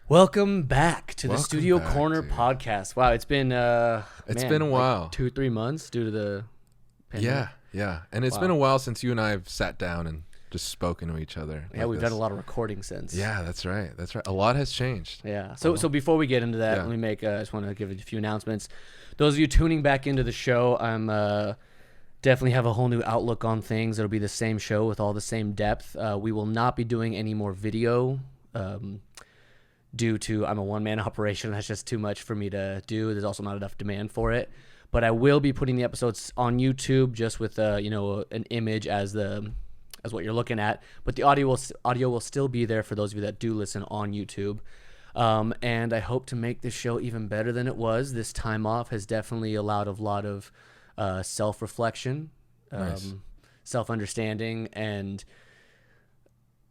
Welcome back to the Welcome Studio back, Corner dude. podcast. Wow, it's been been a while. like 2-3 months due to the pandemic. Yeah. And it's Wow. been a while since you and I have sat down and just spoken to each other. Yeah, we've done a lot of recording since. Yeah, that's right. A lot has changed. Yeah. So before we get into that, Yeah. let me make. I just want to give a few announcements. Those of you tuning back into the show, I'm definitely have a whole new outlook on things. It'll be the same show with all the same depth. We will not be doing any more video. Due to I'm a one-man operation. That's just too much for me to do. There's also not enough demand for it. But I will be putting the episodes on YouTube just with an image as what you're looking at. But the audio will still be there for those of you that do listen on YouTube. And I hope to make this show even better than it was. This time off has definitely allowed a lot of self-reflection, Nice. self-understanding, and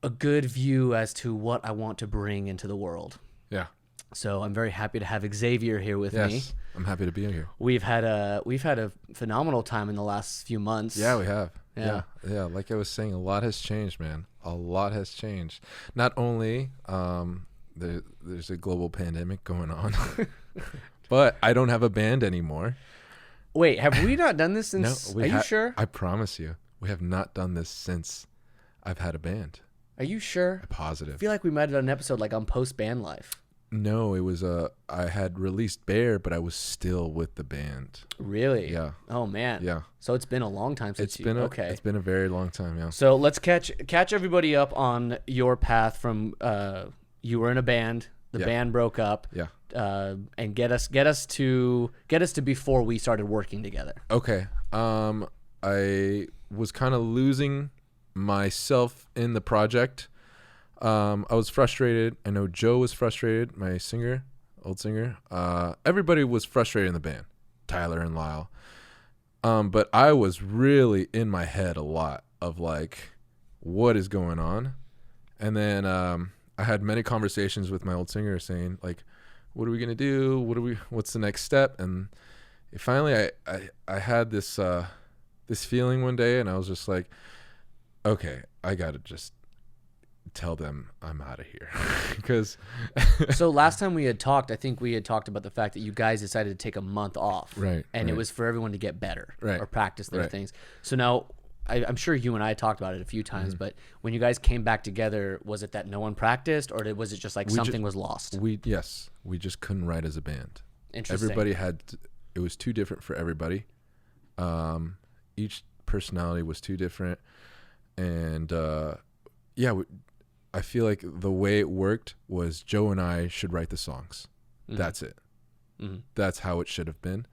a good view as to what I want to bring into the world. Yeah. So I'm very happy to have Xavier here with me. Yes. I'm happy to be here. We've had a phenomenal time in the last few months. Yeah, we have. Yeah. Yeah. Like I was saying, a lot has changed, man. A lot has changed. Not only there's a global pandemic going on, but I don't have a band anymore. Wait, have we not done this since? No, Are you sure? I promise you, we have not done this since I've had a band. Are you sure? I'm positive. I feel like we might have done an episode like on post band life. No, it was I had released Bear, but I was still with the band. Really? Yeah. Oh man. Yeah. So it's been a long time since It's been okay. It's been a very long time, yeah. So let's catch everybody up on your path from you were in a band, the Yeah. band broke up, Yeah. and get us to before we started working together. Okay. I was kind of losing myself in the project. I was frustrated. I know Joe was frustrated, my old singer. Everybody was frustrated in the band, Tyler and Lyle. But I was really in my head a lot of like, what is going on? And then I had many conversations with my old singer saying like, what are we gonna do? What's the next step? And finally, I had this feeling one day, and I was just like, okay, I gotta just tell them I'm out of here. Because So last time we had talked, I think we had talked about the fact that you guys decided to take a month off, Right, And it right. was for everyone to get better, Right, or practice their right. things. So now, I'm sure you and I talked about it a few times, Mm-hmm. but when you guys came back together, was it that no one practiced, or was it just like something was lost? we just couldn't write as a band. Interesting. Everybody it was too different for everybody. Each personality was too different, and I feel like the way it worked was Joe and I should write the songs. Mhm. That's it. Mhm. That's how it should have been.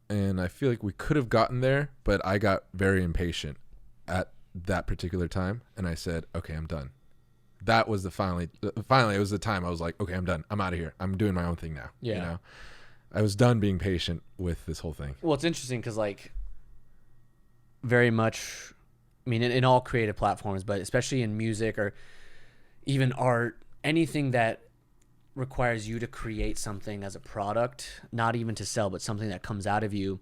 And I feel like we could have gotten there, but I got very impatient at that particular time, and I said, okay, I'm done. That was finally it was the time I was like, okay, I'm done. I'm out of here. I'm doing my own thing now. Yeah. You know? I was done being patient with this whole thing. Well, it's interesting because, like, very much, I mean, in all creative platforms, but especially in music or even art, anything that requires you to create something as a product, not even to sell, but something that comes out of you,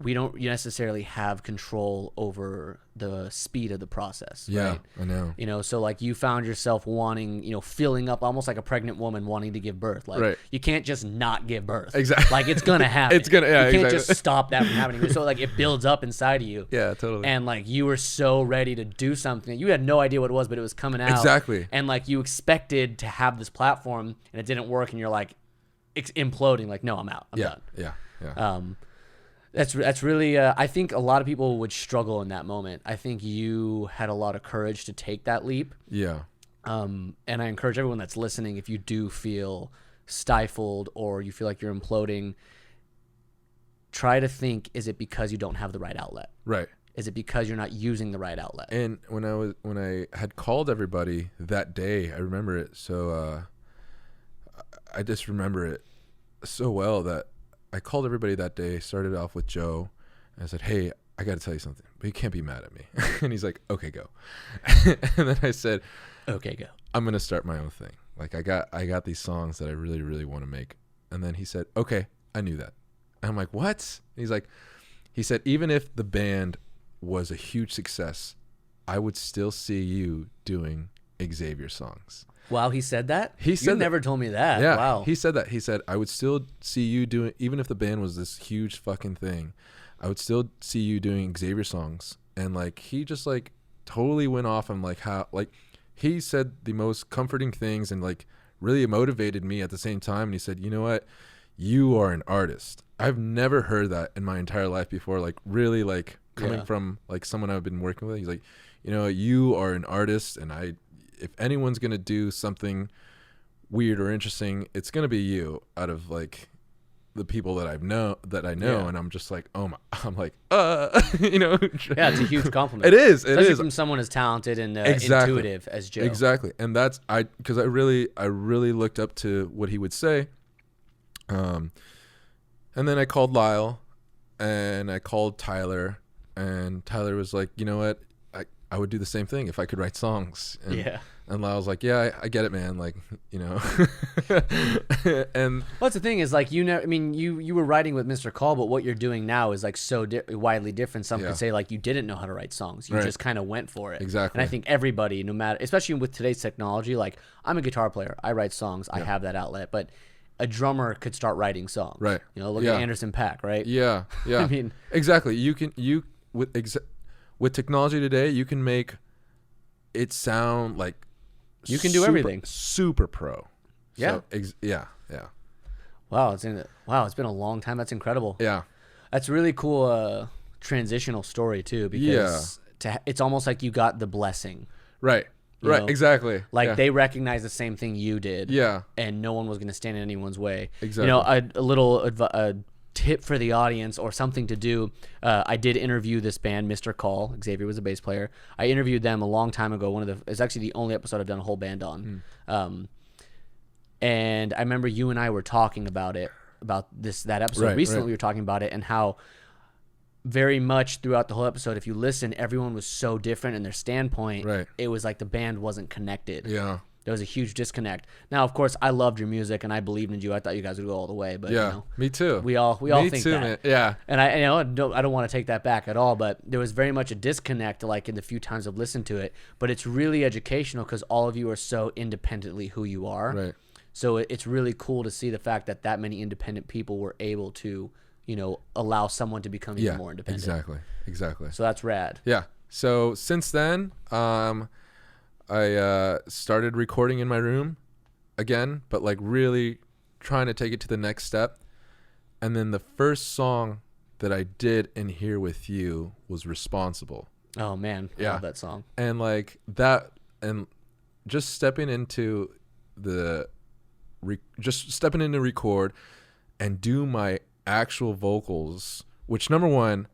we don't necessarily have control over the speed of the process. Yeah, Right? I know. You know, so like you found yourself wanting, filling up almost like a pregnant woman wanting to give birth. Like Right. you can't just not give birth. Exactly. Like it's gonna happen. It's gonna- yeah, You can't exactly. just stop that from happening. So like it builds up inside of you. Yeah, totally. And like you were so ready to do something. You had no idea what it was, but it was coming out. Exactly. And like you expected to have this platform and it didn't work and you're like imploding, like, no, I'm out. I'm done. Yeah. That's really I think a lot of people would struggle in that moment. I think you had a lot of courage to take that leap. Yeah. And I encourage everyone that's listening, if you do feel stifled or you feel like you're imploding, try to think, is it because you don't have the right outlet? Right. Is it because you're not using the right outlet? And when I had called everybody that day, I remember it. So I just remember it so well that I called everybody that day, started off with Joe, and I said, hey, I got to tell you something, but you can't be mad at me. And he's like, okay, go. And then I said, Okay, go. I'm going to start my own thing. Like I got these songs that I really, really want to make. And then he said, okay, I knew that. And I'm like, what? And he said, even if the band was a huge success, I would still see you doing Xavier songs. Wow, he said that? He said You never told me that. Yeah, Wow. he said that. He said, I would still see you doing, even if the band was this huge fucking thing, I would still see you doing Xavier songs. And like, he just like totally went off on like how, like, he said the most comforting things and like really motivated me at the same time. And he said, you know what? You are an artist. I've never heard that in my entire life before. Like, really, like, coming from like someone I've been working with. He's like, you know, you are an artist, and if anyone's gonna do something weird or interesting, it's gonna be you out of like the people that I know. And I'm just like, oh my, I'm like, you know. Yeah, it's a huge compliment. It is. Especially from someone as talented and intuitive as Joe. Exactly. And that's because I really looked up to what he would say. And then I called Lyle and I called Tyler, and Tyler was like, you know what? I would do the same thing if I could write songs. And Lyle was like, yeah, I get it, man. Like, you know. And what's the thing is, like, you know, I mean, you were writing with Mr. Call, but what you're doing now is like so widely different. Some could say like you didn't know how to write songs. You just kind of went for it. Exactly. And I think everybody, no matter, especially with today's technology, like I'm a guitar player. I write songs. I have that outlet. But a drummer could start writing songs. Right. You know, look at Anderson .Paak, right? Yeah. Yeah. I mean, exactly. With technology today, you can make it sound like you can do everything. Super pro. Yeah. So, yeah. Wow, it's been a long time. That's incredible. Yeah. That's a really cool transitional story too, because it's almost like you got the blessing. Right. You right. know? Exactly. Like they recognize the same thing you did. Yeah. And no one was going to stand in anyone's way. Exactly. You know, a little tip for the audience or something to do. I did interview this band, Mr. Call. Xavier was a bass player. I interviewed them a long time ago. It's actually the only episode I've done a whole band on. And I remember you and I were talking about that episode. Recently we were talking about it and how very much throughout the whole episode, if you listen, everyone was so different in their standpoint. Right. It was like the band wasn't connected. Yeah. There was a huge disconnect. Now, of course, I loved your music and I believed in you. I thought you guys would go all the way, but you know, me too. We all think too, that. Man. Yeah. And I don't want to take that back at all, but there was very much a disconnect, like in the few times I've listened to it. But it's really educational because all of you are so independently who you are. Right. So it's really cool to see the fact that many independent people were able to, you know, allow someone to become even more independent. Exactly. So that's rad. Yeah. So since then, I started recording in my room again, but like really trying to take it to the next step. And then the first song that I did in here with you was Responsible. Oh man, I love that song. And like that, and just stepping into record and do my actual vocals, which number one,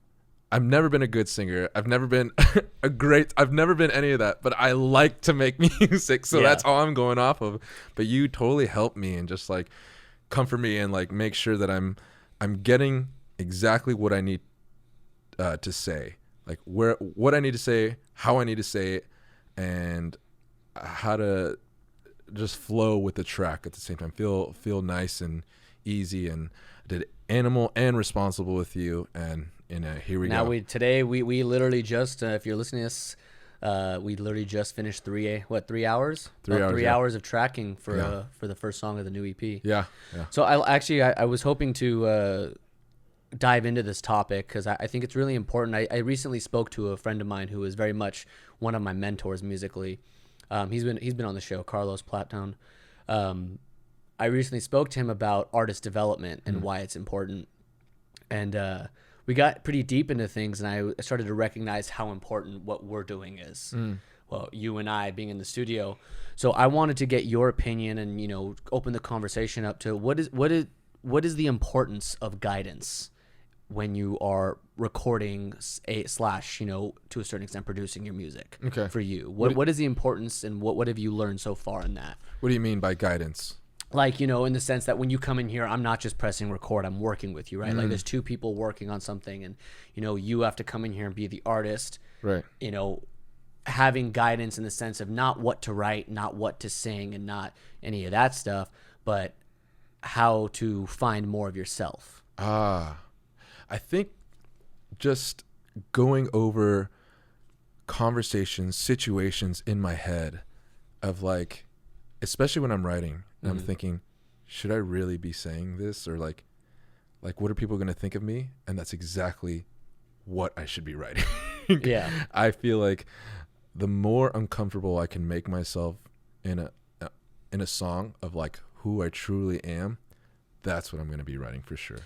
I've never been a good singer. I've never been I've never been any of that, but I like to make music. So that's all I'm going off of. But you totally helped me and just like comfort me and like make sure that I'm getting exactly what I need to say, like what I need to say, how I need to say it, and how to just flow with the track at the same time. Feel nice and easy. And I did Animal and Responsible with you, and here we go. Today we literally just if you're listening to this, we literally just finished 3 hours? 3 hours of tracking for the first song of the new EP. Yeah. So I was hoping to dive into this topic because I think it's really important. I recently spoke to a friend of mine who is very much one of my mentors musically. He's been on the show, Carlos Platone. I recently spoke to him about artist development and why it's important. And we got pretty deep into things, and I started to recognize how important what we're doing is. Well, you and I being in the studio. So I wanted to get your opinion and, you know, open the conversation up to what is the importance of guidance when you are recording you know, to a certain extent producing your music. Okay. For you. What is the importance, and what have you learned so far in that? What do you mean by guidance? Like, you know, in the sense that when you come in here, I'm not just pressing record, I'm working with you, right? Like there's two people working on something, and, you know, you have to come in here and be the artist. Right. You know, having guidance in the sense of not what to write, not what to sing, and not any of that stuff, but how to find more of yourself. I think just going over conversations, situations in my head, of like, especially when I'm writing and I'm Mhm. thinking, should I really be saying this, or like what are people going to think of me? And that's exactly what I should be writing. Yeah. I feel like the more uncomfortable I can make myself in a song of like who I truly am, that's what I'm going to be writing for sure.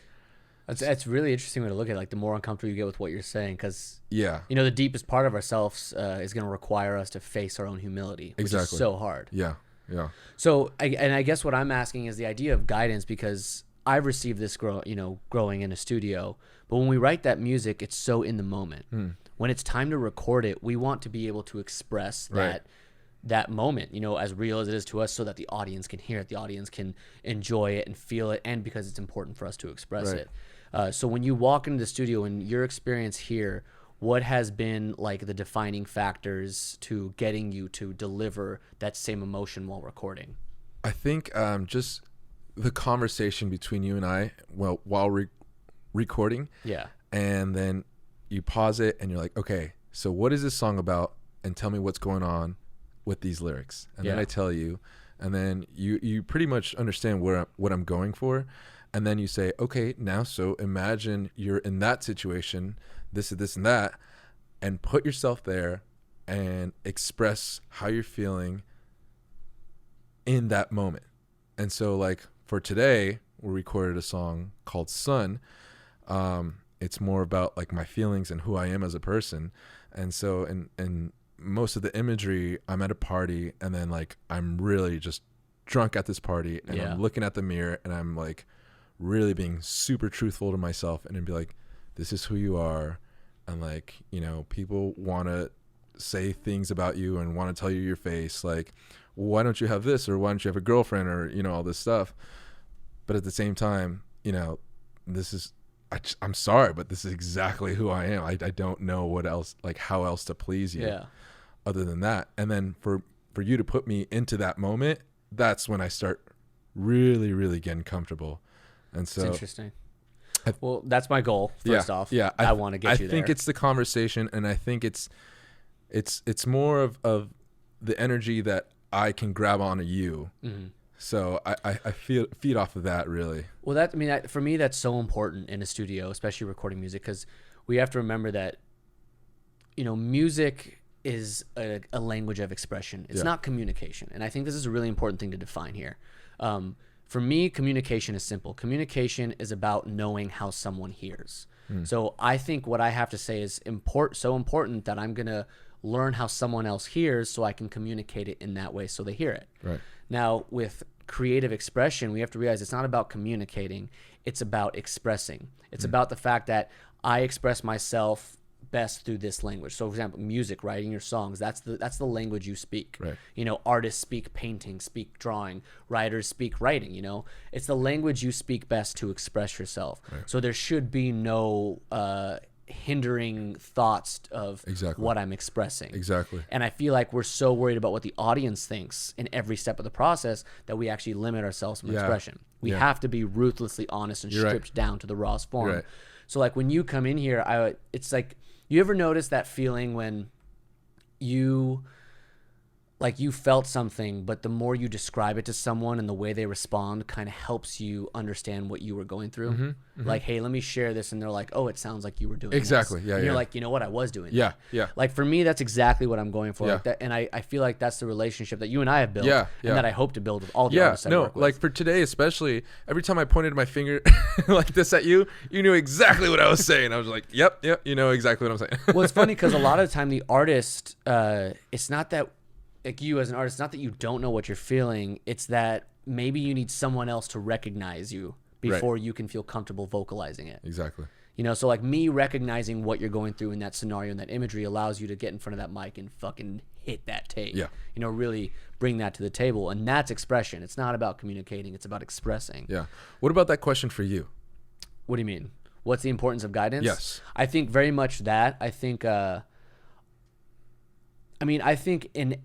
That's really interesting way to look at it. Like the more uncomfortable you get with what you're saying, because Yeah, you know the deepest part of ourselves is going to require us to face our own humility, which Exactly. is so hard. yeah, yeah, So, I guess what I'm asking is the idea of guidance, because I've received this growing in a studio, but when we write that music, it's so in the moment. When it's time to record it, we want to be able to express Right. that moment, you know, as real as it is to us, so that the audience can hear it, the audience can enjoy it and feel it, and because it's important for us to express Right. it. So when you walk into the studio, and your experience here, what has been like the defining factors to getting you to deliver that same emotion while recording? I think just the conversation between you and I, well, while recording, Yeah. and then you pause it and you're like, okay, so what is this song about? And tell me what's going on with these lyrics. And then Yeah. I tell you, and then you pretty much understand what I'm going for. And then you say, okay, now, so imagine you're in that situation, this and that, and put yourself there and express how you're feeling in that moment. And so like for today, we recorded a song called Sun. It's more about like my feelings and who I am as a person. And so in most of the imagery, I'm at a party, and then like I'm really just drunk at this party, and Yeah. I'm looking at the mirror, and I'm like really being super truthful to myself, and then be like, this is who you are. And like, you know, people want to say things about you and want to tell you your face, like, why don't you have this, or why don't you have a girlfriend, or, you know, all this stuff. But at the same time, you know, this is, I'm sorry, but this is exactly who I am. I don't know what else, like how else to please you Yeah. other than that. And then for you to put me into that moment, that's when I start really, really getting comfortable. And It's so interesting. Well, that's my goal. First off, yeah, I want to get you I there. think it's the conversation, and I think it's more of the energy that I can grab onto you. Mhm. So I feed off of that, really. Well, that, I mean, for me, that's so important in a studio, especially recording music, because we have to remember that, you know, music is a language of expression. It's Yeah. not communication, and I think this is a really important thing to define here. For me, communication is simple. Communication is about knowing how someone hears. So I think what I have to say is so important that I'm gonna learn how someone else hears, so I can communicate it in that way, so they hear it. Right. Now, with creative expression, we have to realize it's not about communicating, it's about expressing. It's about the fact that I express myself best through this language. So, for example, music, writing your songs, that's the language you speak. Right. You know, artists speak painting, speak drawing, writers speak writing, you know. It's the language you speak best to express yourself. Right. So there should be no hindering thoughts of Exactly. what I'm expressing. Exactly. And I feel like we're so worried about what the audience thinks in every step of the process that we actually limit ourselves from Yeah. expression. We Yeah. have to be ruthlessly honest and You're right. stripped down to the rawest form. You're right. So like when you come in here, it's like, you ever notice that feeling when you felt something, but the more you describe it to someone and the way they respond kind of helps you understand what you were going through? Like, hey, let me share this, and they're like, oh, it sounds like you were doing Exactly. this. Yeah, And you're yeah. like, you know what, I was doing Yeah. that. Yeah. Like for me, that's exactly what I'm going for. Yeah. Like that, and I feel like that's the relationship that you and I have built, Yeah, yeah. and that I hope to build with all the Yeah, artists I no, work with. like for today especially, every time I pointed my finger like this at you, you knew exactly what I was saying. I was like, yep, you know exactly what I'm saying. Well, it's funny because a lot of the time the artist, it's not that, like you as an artist, not that you don't know what you're feeling. It's that maybe you need someone else to recognize you before you can feel comfortable vocalizing it. Exactly. You know, so like me recognizing what you're going through in that scenario and that imagery allows you to get in front of that mic and fucking hit that tape. Yeah. You know, really bring that to the table. And that's expression. It's not about communicating. It's about expressing. Yeah. What about that question for you? What do you mean? What's the importance of guidance? Yes. I think very much that. I think, I think in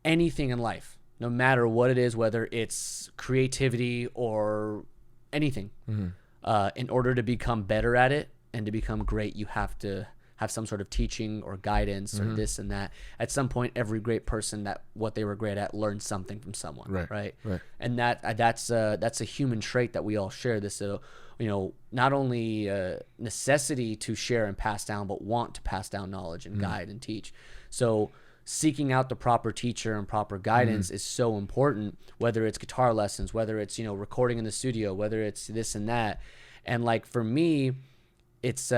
anything in life, no matter what it is, whether it's creativity or anything, in order to become better at it and to become great, you have to have some sort of teaching or guidance or this and that. At some point, every great person that what they were great at learned something from someone, right? And that's a human trait that we all share. This, not only necessity to share and pass down, but want to pass down knowledge and guide and teach. So seeking out the proper teacher and proper guidance is so important, whether it's guitar lessons, whether it's, recording in the studio, whether it's this and that. And like for me, it's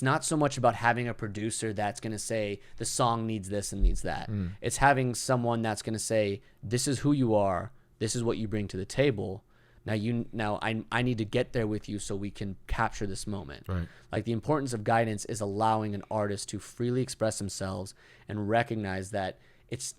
not so much about having a producer that's going to say the song needs this and needs that. It's having someone that's going to say, this is who you are. This is what you bring to the table. Now I need to get there with you so we can capture this moment. Right. Like the importance of guidance is allowing an artist to freely express themselves and recognize that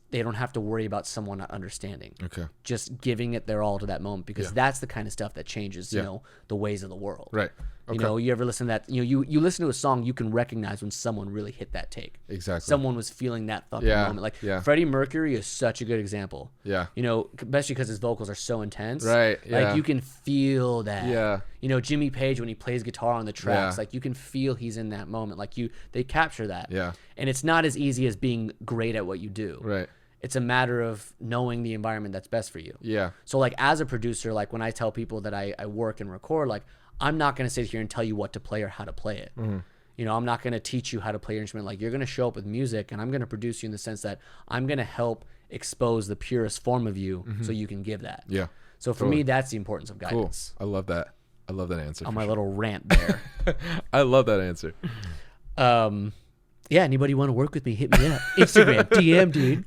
they don't have to worry about someone not understanding. Okay. Just giving it their all to that moment, because that's the kind of stuff that changes, the ways of the world. Right. Okay. You ever listen to that? You listen to a song, you can recognize when someone really hit that take. Exactly. Someone was feeling that fucking moment. Like Freddie Mercury is such a good example. Yeah. Especially because his vocals are so intense. Right. Yeah. Like you can feel that. Yeah. Jimmy Page, when he plays guitar on the tracks, like you can feel he's in that moment. Like they capture that. Yeah. And it's not as easy as being great at what you do. Right. It's a matter of knowing the environment that's best for you. Yeah. So like as a producer, like when I tell people that I work and record, like I'm not going to sit here and tell you what to play or how to play it. I'm not going to teach you how to play your instrument. Like you're going to show up with music, and I'm going to produce you in the sense that I'm going to help expose the purest form of you so you can give that. Yeah. So for me, that's the importance of guidance. Cool. I love that. I love that answer. On my little rant there. I love that answer. Yeah, anybody want to work with me, hit me up. Instagram, DM, dude.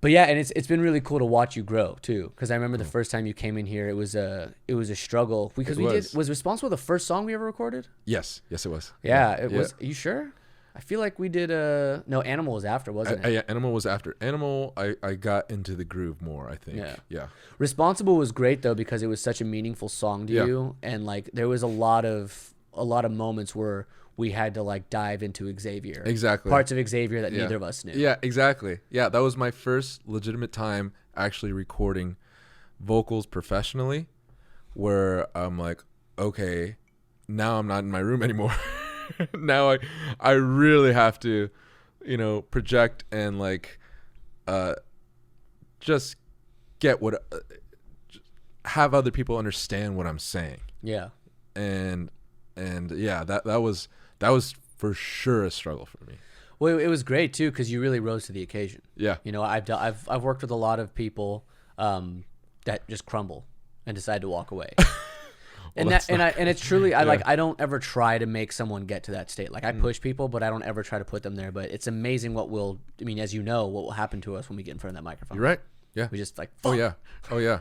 But yeah, and it's been really cool to watch you grow too. Because I remember the first time you came in here, it was a struggle because was Responsible the first song we ever recorded. Yes, it was. Yeah, it was. Are you sure? I feel like we did no, Animal was after, wasn't it? Yeah, Animal was after. Animal, I got into the groove more, I think. Yeah. Responsible was great though, because it was such a meaningful song to you, and like there was a lot of moments where we had to like dive into Xavier. Exactly. Parts of Xavier that neither of us knew. Yeah, exactly. Yeah, that was my first legitimate time actually recording vocals professionally, where I'm like, okay, now I'm not in my room anymore. Now I really have to, project and like just get have other people understand what I'm saying. Yeah. And yeah, that was for sure a struggle for me. Well, it was great too, because you really rose to the occasion. Yeah. I've worked with a lot of people that just crumble and decide to walk away. And it's truly I don't ever try to make someone get to that state. Like I push people, but I don't ever try to put them there. But it's amazing what will happen to us when we get in front of that microphone. You're right. Yeah. We just like, fuck. Oh yeah.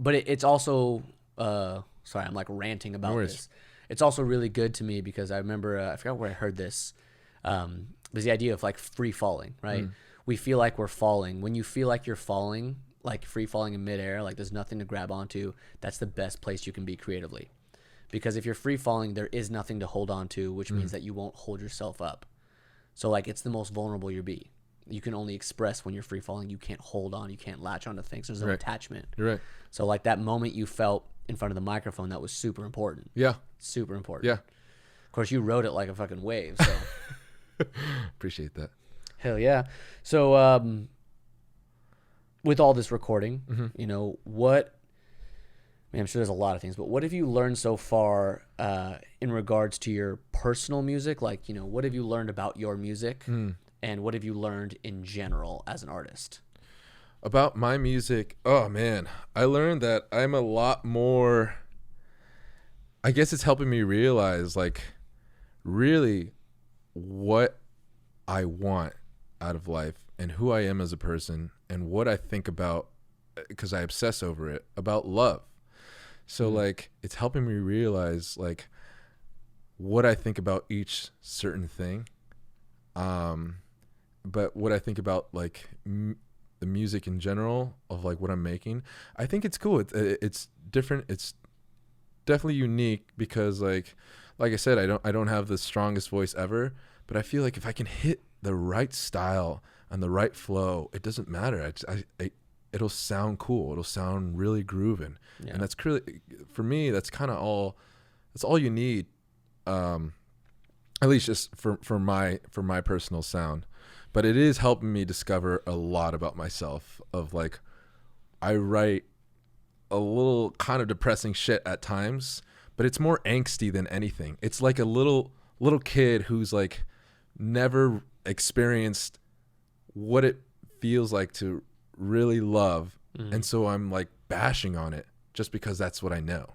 But it's also sorry, I'm like ranting about this. It's also really good to me because I remember I forgot where I heard this. There's the idea of like free falling, right? We feel like we're falling. When you feel like you're falling, like free falling in midair, like there's nothing to grab onto, that's the best place you can be creatively. Because if you're free falling, there is nothing to hold on to, which means that you won't hold yourself up. So like it's the most vulnerable you'll be. You can only express when you're free falling. You can't hold on. You can't latch onto things. There's no attachment. You're right. So like that moment you felt in front of the microphone, that was super important. Yeah. Super important. Yeah. Of course, you rode it like a fucking wave. So appreciate that. Hell yeah. So with all this recording, I'm sure there's a lot of things, but what have you learned so far in regards to your personal music? Like, what have you learned about your music and what have you learned in general as an artist? About my music, oh man, I learned that I'm a lot more, I guess it's helping me realize like really what I want out of life and who I am as a person and what I think about, because I obsess over it, about love. So like it's helping me realize like what I think about each certain thing, but what I think about like the music in general of like what I'm making. I think it's cool. It's different. It's definitely unique because like I said, I don't have the strongest voice ever, but I feel like if I can hit the right style and the right flow, it doesn't matter. It'll sound cool. It'll sound really grooving. Yeah. And that's really, for me, that's kind of all, that's all you need At least just for my personal sound. But it is helping me discover a lot about myself. Of like, I write a little kind of depressing shit at times, but it's more angsty than anything. It's like a little kid who's like never experienced what it feels like to really love, and so I'm like bashing on it just because that's what I know.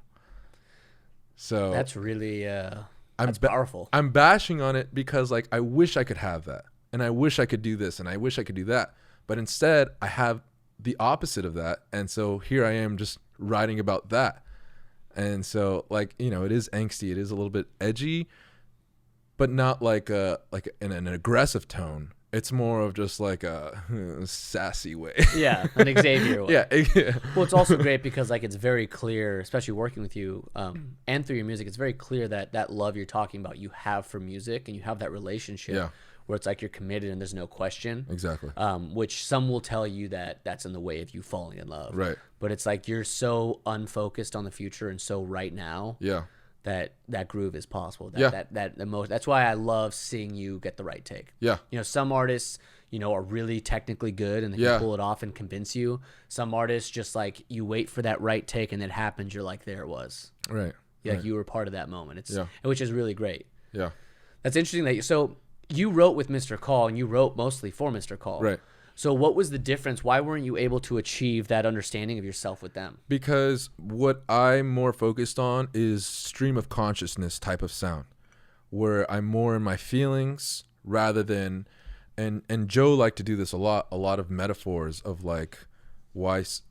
So that's really that's powerful. I'm bashing on it because like I wish I could have that, and I wish I could do this, and I wish I could do that, but instead I have the opposite of that, and so here I am just writing about that. And so like, you know, it is angsty, it is a little bit edgy, but not like in an aggressive tone. It's more of just like a sassy way. Yeah, an Xavier way. Yeah. Well, it's also great because like it's very clear, especially working with you and through your music, it's very clear that that love you're talking about you have for music, and you have that relationship where it's like you're committed and there's no question. Exactly. Which some will tell you that that's in the way of you falling in love. Right. But it's like you're so unfocused on the future and so right now. Yeah. That groove is possible. Yeah. That's why I love seeing you get the right take. Yeah. You know, some artists, you know, are really technically good and they can pull it off and convince you. Some artists just like you wait for that right take and it happens. You're like, there it was. Right. Like right. you were part of that moment. Which is really great. Yeah. That's interesting so you wrote with Mr. Call and you wrote mostly for Mr. Call. Right. So what was the difference? Why weren't you able to achieve that understanding of yourself with them? Because what I'm more focused on is stream of consciousness type of sound, where I'm more in my feelings rather than, and Joe liked to do this a lot of metaphors of like he was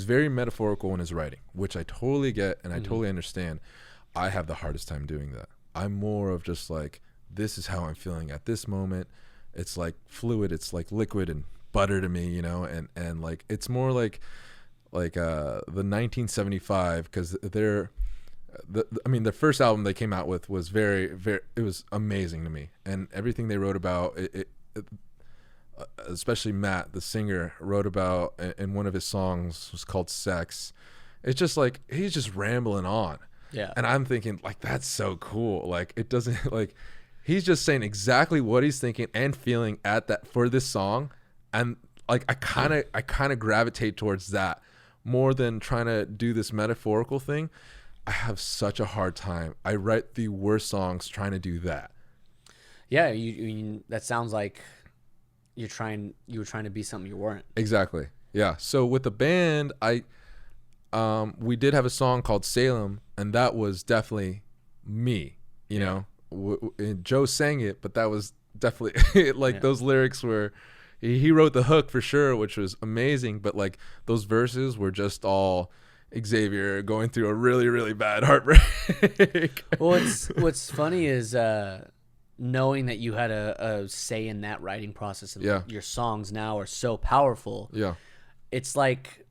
very metaphorical in his writing, which I totally get and I totally understand. I have the hardest time doing that. I'm more of just like, this is how I'm feeling at this moment. It's like fluid, it's like liquid and butter to me, you know, and like it's more like the 1975, because the first album they came out with was very it was amazing to me, and everything they wrote about it especially Matt, the singer, wrote about in one of his songs was called Sex. It's just like he's just rambling on. Yeah. And I'm thinking like, that's so cool. Like it doesn't like, he's just saying exactly what he's thinking and feeling at that for this song. And like, I kind of gravitate towards that more than trying to do this metaphorical thing. I have such a hard time. I write the worst songs trying to do that. Yeah. That sounds like you were trying to be something you weren't. Exactly. Yeah. So with the band, we did have a song called Salem, and that was definitely me, you know. Joe sang it, but that was definitely like those lyrics were, he wrote the hook for sure, which was amazing, but like those verses were just all Xavier going through a really, really bad heartbreak. Well, what's funny is knowing that you had a say in that writing process, and your songs now are so powerful. Yeah. It's like,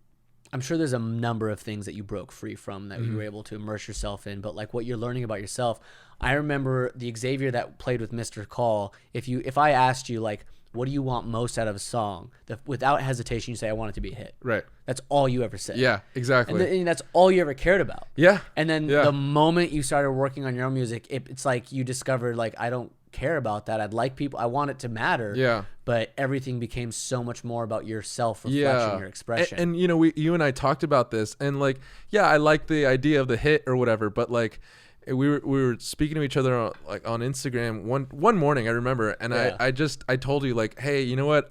I'm sure there's a number of things that you broke free from that you were able to immerse yourself in, but like what you're learning about yourself. I remember the Xavier that played with Mr. Call. If I asked you like, what do you want most out of a song? Without hesitation, you say, I want it to be a hit. Right. That's all you ever said. Yeah, exactly. And that's all you ever cared about. Yeah. And then the moment you started working on your own music, it's like you discovered like, I don't care about that. I want it to matter. Yeah. But everything became so much more about your self-reflection, your expression. And you know, you and I talked about this, and like, I like the idea of the hit or whatever, but like, we were speaking to each other on Instagram one morning, I remember, and I told you like, hey, you know what,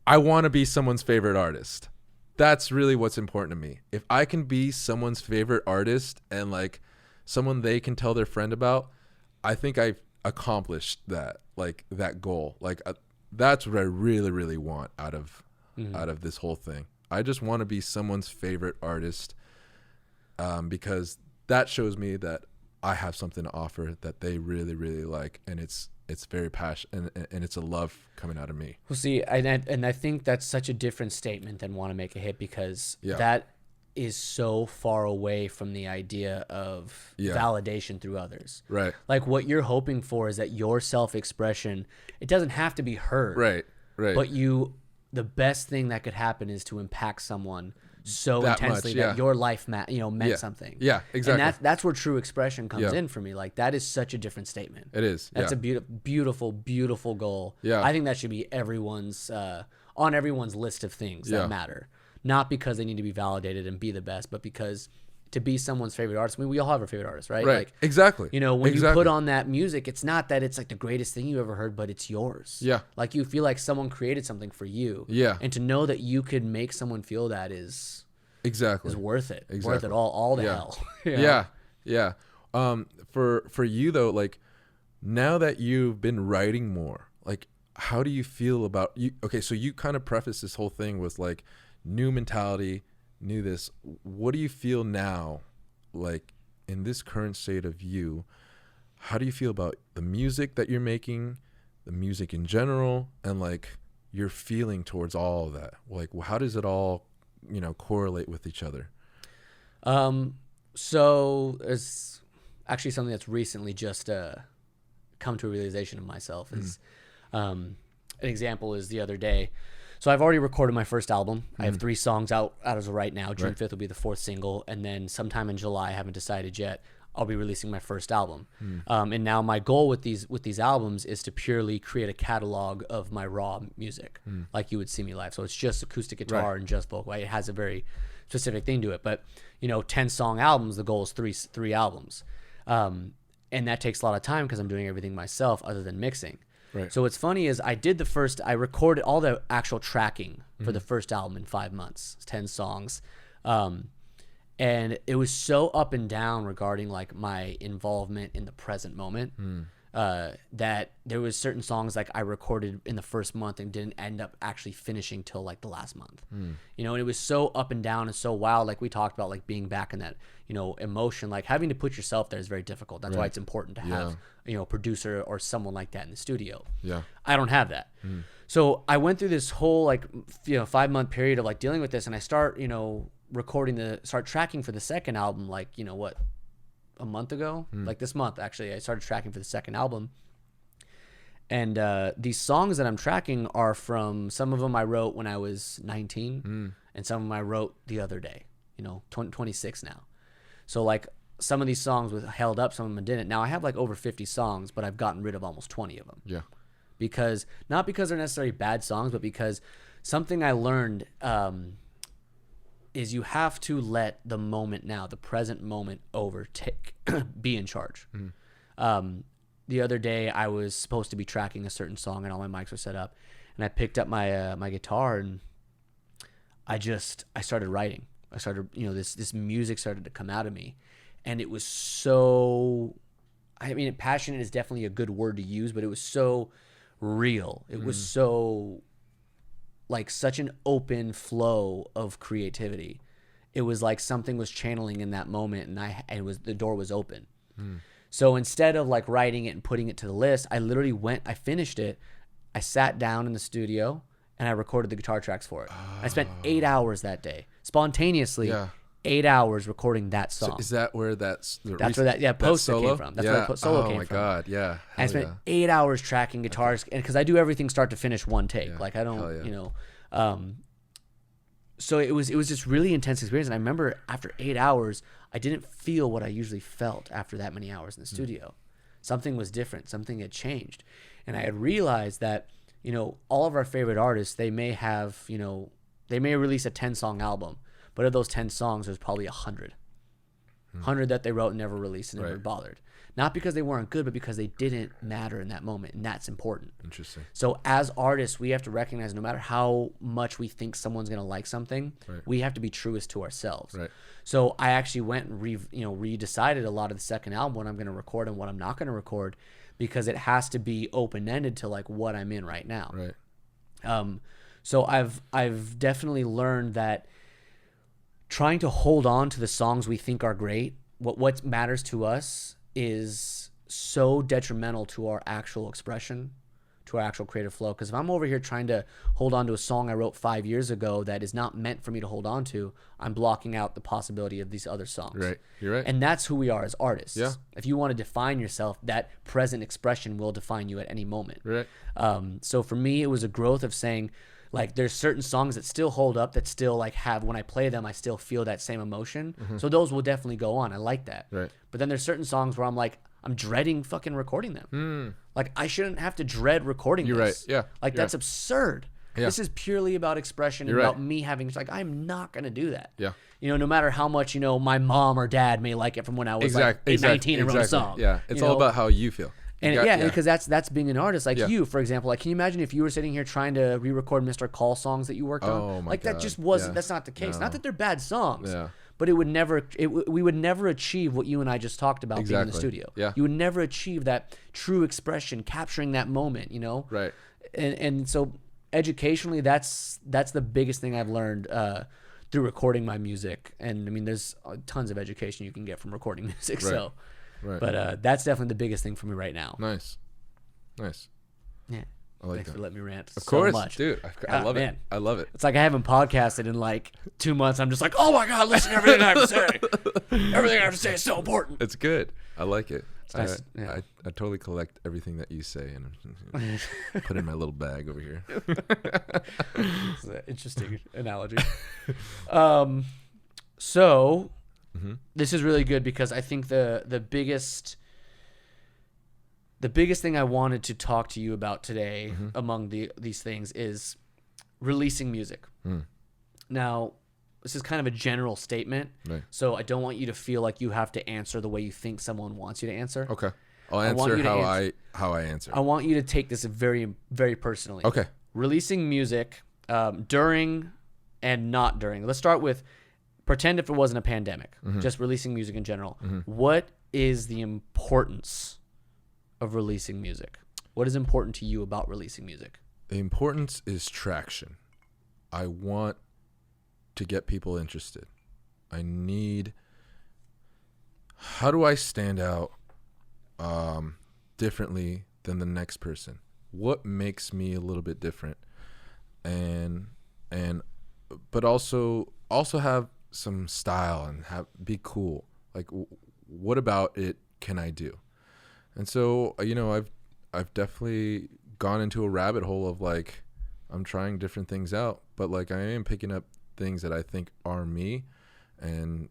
I want to be someone's favorite artist. That's really what's important to me. If I can be someone's favorite artist and like someone they can tell their friend about, I think I've accomplished that, like that goal. Like that's what I really, really want out of this whole thing. I just want to be someone's favorite artist, because that shows me that I have something to offer that they really, really like, and it's very passionate, and it's a love coming out of me. Well, see, and I think that's such a different statement than want to make a hit, because that is so far away from the idea of validation through others. Right. Like what you're hoping for is that your self-expression, it doesn't have to be heard. Right. But the best thing that could happen is to impact someone so that intensely much, yeah. that your life meant Yeah. something. Yeah, exactly. And that's where true expression comes Yeah. in for me. Like that is such a different statement. It is. That's Yeah. a beautiful, beautiful goal. Yeah. I think that should be everyone's on everyone's list of things Yeah. that matter. Not because they need to be validated and be the best, but because to be someone's favorite artist. I mean, we all have our favorite artists, right? Right. Like, Exactly. you know, when you Exactly. put on that music, it's not that it's like the greatest thing you ever heard, but it's yours. Yeah. Like you feel like someone created something for you. Yeah. And to know that you could make someone feel that is Exactly. worth it. Worth Exactly. it all the Yeah. hell. You know? Yeah. Yeah. For you though, like now that you've been writing more, like how do you feel about you? Okay, so you kind of preface this whole thing with like new mentality, new this. What do you feel now, like in this current state of you? How do you feel about the music that you're making, the music in general, and like your feeling towards all of that? Like, how does it all, correlate with each other? So it's actually something that's recently just come to a realization of myself is an example is the other day. So I've already recorded my first album. I have 3 songs out as of right now. June 5th will be the 4th single. And then sometime in July, I haven't decided yet, I'll be releasing my first album. And now my goal with these albums is to purely create a catalog of my raw music, like you would see me live. So it's just acoustic guitar and just vocal. It has a very specific thing to it. But 10-song albums, the goal is three albums, and that takes a lot of time because I'm doing everything myself other than mixing. Right. So what's funny is I recorded all the actual tracking for the first album in 5 months. It's 10 songs. And it was so up and down regarding like my involvement in the present moment that there was certain songs like I recorded in the first month and didn't end up actually finishing till like the last month. And it was so up and down and so wild. Like we talked about, like being back in that, emotion, like having to put yourself there is very difficult. That's why it's important to have, a producer or someone like that in the studio. Yeah. I don't have that. So I went through this whole 5-month period of like dealing with this, and I start tracking for the second album, like, a month ago, like this month, actually, I started tracking for the second album. And these songs that I'm tracking are from, some of them I wrote when I was 19 and some of them I wrote the other day, 26 now. So like some of these songs was held up, some of them didn't. Now I have like over 50 songs, but I've gotten rid of almost 20 of them. Yeah. Not because they're necessarily bad songs, but because something I learned is you have to let the moment now, the present moment overtake, be in charge. The other day I was supposed to be tracking a certain song and all my mics were set up, and I picked up my my guitar and I started writing. I started, this music started to come out of me, and it was so, passionate is definitely a good word to use, but it was so real. It was so like such an open flow of creativity. It was like something was channeling in that moment, and the door was open. So instead of like writing it and putting it to the list, I literally I finished it. I sat down in the studio and I recorded the guitar tracks for it. I spent 8 hours that day, spontaneously. 8 hours recording that song. So is that where that's where that poster came from? That's where the solo came from. Oh my god, yeah. And I spent 8 hours tracking guitars, and because I do everything start to finish one take. Like I don't, so it was just really intense experience. And I remember after 8 hours, I didn't feel what I usually felt after that many hours in the studio. Something was different. Something had changed, and I had realized that all of our favorite artists, they may release a 10-song album. But of those 10 songs, there's probably 100 that they wrote and never released and never bothered. Not because they weren't good, but because they didn't matter in that moment, and that's important. Interesting. So as artists, we have to recognize no matter how much we think someone's going to like something, we have to be truest to ourselves. Right. So I actually went and redecided a lot of the second album, what I'm going to record and what I'm not going to record, because it has to be open-ended to like what I'm in right now. Right. So I've definitely learned that trying to hold on to the songs we think are great, what matters to us, is so detrimental to our actual expression, to our actual creative flow. Because if I'm over here trying to hold on to a song I wrote 5 years ago that is not meant for me to hold on to, I'm blocking out the possibility of these other songs. Right. You're right. And that's who we are as artists. Yeah. If you want to define yourself, that present expression will define you at any moment. Right. So for me, it was a growth of saying, like, there's certain songs that still hold up, that still like have, when I play them, I still feel that same emotion. So those will definitely go on. I like that. Right. But then there's certain songs where I'm like, I'm dreading fucking recording them. Like, I shouldn't have to dread recording You're this. right. Yeah. Like, You're that's absurd. Yeah. This is purely about expression and You're about right. me having, like, I'm not going to do that. Yeah. You know, no matter how much, you know, my mom or dad may like it from when I was like 19 and wrote a song. Yeah. It's you all know? about how you feel. And because that's being an artist. Like Yeah. you, for example, like, can you imagine if you were sitting here trying to re-record Mr. Call songs that you worked on? Oh my like that God. just wasn't. Yeah. That's not the case. No. Not that they're bad songs. Yeah. But it would never. We would never achieve what you and I just talked about being in the Exactly. studio. Yeah. You would never achieve that true expression, capturing that moment. You know. Right. And so educationally, that's the biggest thing I've learned through recording my music. And I mean, there's tons of education you can get from recording music. Right. So, Right. but that's definitely the biggest thing for me right now. Nice. Yeah. I like Thanks that. for letting me rant Of so course, much. dude. I love man. it. I love it. It's like I haven't podcasted in like 2 months. I'm just like, oh my God, listen to everything I have to say. Everything I have to say is so important. It's good. I like it. nice, yeah. I totally collect everything that you say and put in my little bag over here. It's an interesting analogy. So this is really good because I think the biggest thing I wanted to talk to you about today among these things is releasing music. Now, this is kind of a general statement, Right. so I don't want you to feel like you have to answer the way you think someone wants you to answer. Okay. I'll want answer you to how I answer. I want you to take this very, very personally. Okay. Releasing music during and not during. Let's start with pretend if it wasn't a pandemic, just releasing music in general. What is the importance of releasing music? What is important to you about releasing music? The importance is traction. I want to get people interested. I need. How do I stand out differently than the next person? What makes me a little bit different? But also have some style and be cool. Like, what about it can I do? And so, I've definitely gone into a rabbit hole of like, I'm trying different things out, but like I am picking up things that I think are me and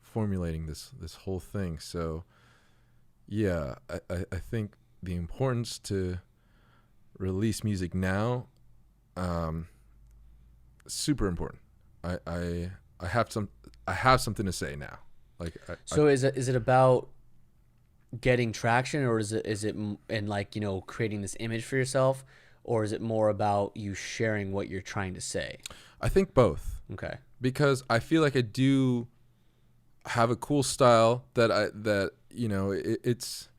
formulating this whole thing. So yeah, I think the importance to release music now, super important. I have something to say now. Like, is it about getting traction, or is it in like, creating this image for yourself, or is it more about you sharing what you're trying to say? I think both. Okay. Because I feel like I do have a cool style it's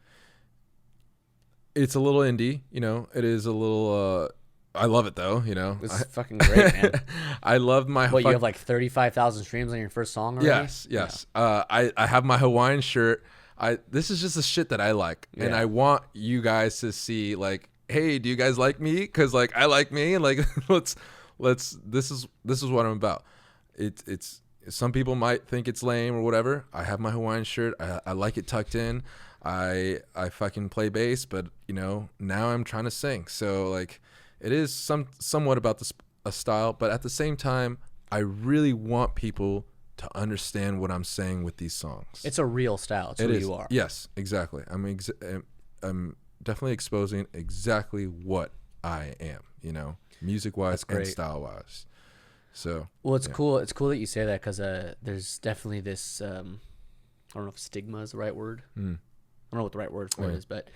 a little indie, it is a little I love it though, It's fucking great, man. I love my you have like 35,000 streams on your first song already? Yes. Yeah. I have my Hawaiian shirt. This is just the shit that I like, and Yeah. I want you guys to see like, hey, do you guys like me? Because like I like me, and like let's this is what I'm about. It's some people might think it's lame or whatever. I have my Hawaiian shirt. I like it tucked in. I fucking play bass, but now I'm trying to sing. So like, it is somewhat about a style, but at the same time, I really want people to understand what I'm saying with these songs. It's a real style. It's who you are. Yes, exactly. I'm definitely exposing exactly what I am, music-wise and style-wise. So, well, it's cool. It's cool that you say that, because there's definitely this. I don't know if stigma is the right word. I don't know what the right word for it is, but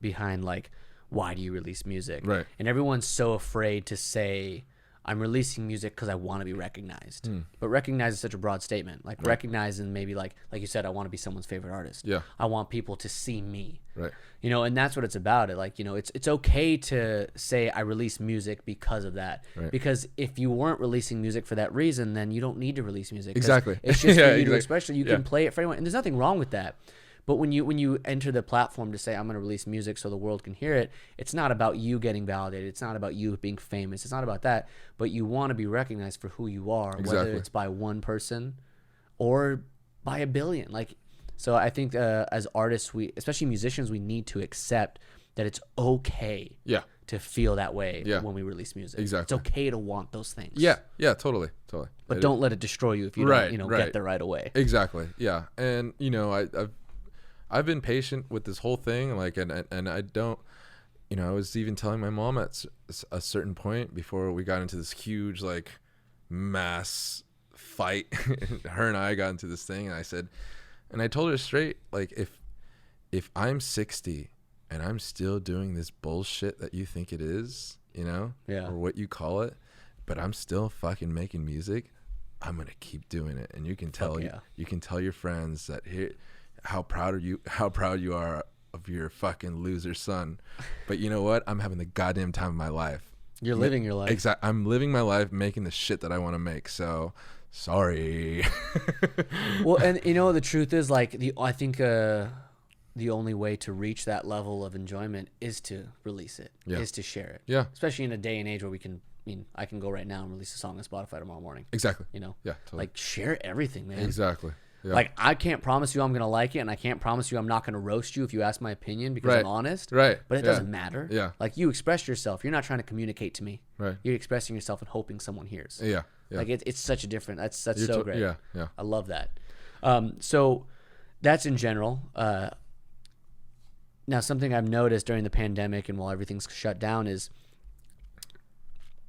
behind like, why do you release music? Right. And everyone's so afraid to say, I'm releasing music because I want to be recognized. But recognize is such a broad statement. Like, recognize, and maybe like you said, I want to be someone's favorite artist. Yeah. I want people to see me. Right. And that's what it's about. It's okay to say I release music because of that. Right. Because if you weren't releasing music for that reason, then you don't need to release music. 'Cause Exactly. It's just Yeah, for you to exactly. express. You Yeah. can play it for anyone, and there's nothing wrong with that. But when you enter the platform to say I'm going to release music so the world can hear it, it's not about you getting validated. It's not about you being famous. It's not about that. But you want to be recognized for who you are, whether it's by one person or by a billion. Like, so I think as artists, especially musicians, we need to accept that it's okay to feel that way when we release music. Exactly. It's okay to want those things. Yeah, totally. But don't let it destroy you if you don't, get there right away. Exactly. Yeah. And I've been patient with this whole thing, like, and I don't, I was even telling my mom at a certain point before we got into this huge, like, mass fight. Her and I got into this thing, and I told her straight, like, if I'm 60 and I'm still doing this bullshit that you think it is, or what you call it, but I'm still fucking making music, I'm gonna keep doing it. And you can tell you can tell your friends that here how proud you are of your fucking loser son. But you know what? I'm having the goddamn time of my life. You're living your life. Exactly. I'm living my life making the shit that I want to make. So sorry. Well, and the truth is, like, I think the only way to reach that level of enjoyment is to release it, is to share it. Yeah. Especially in a day and age where I can go right now and release a song on Spotify tomorrow morning. Exactly. Yeah, totally. like, share everything, man. Exactly. Yeah. Like, I can't promise you I'm going to like it, and I can't promise you I'm not going to roast you if you ask my opinion because I'm honest. Right. But it doesn't matter. Yeah. Like, you express yourself. You're not trying to communicate to me. Right. You're expressing yourself and hoping someone hears. Yeah. Like, it's such a different. That's so great. Yeah. I love that. So that's in general. Now, something I've noticed during the pandemic and while everything's shut down is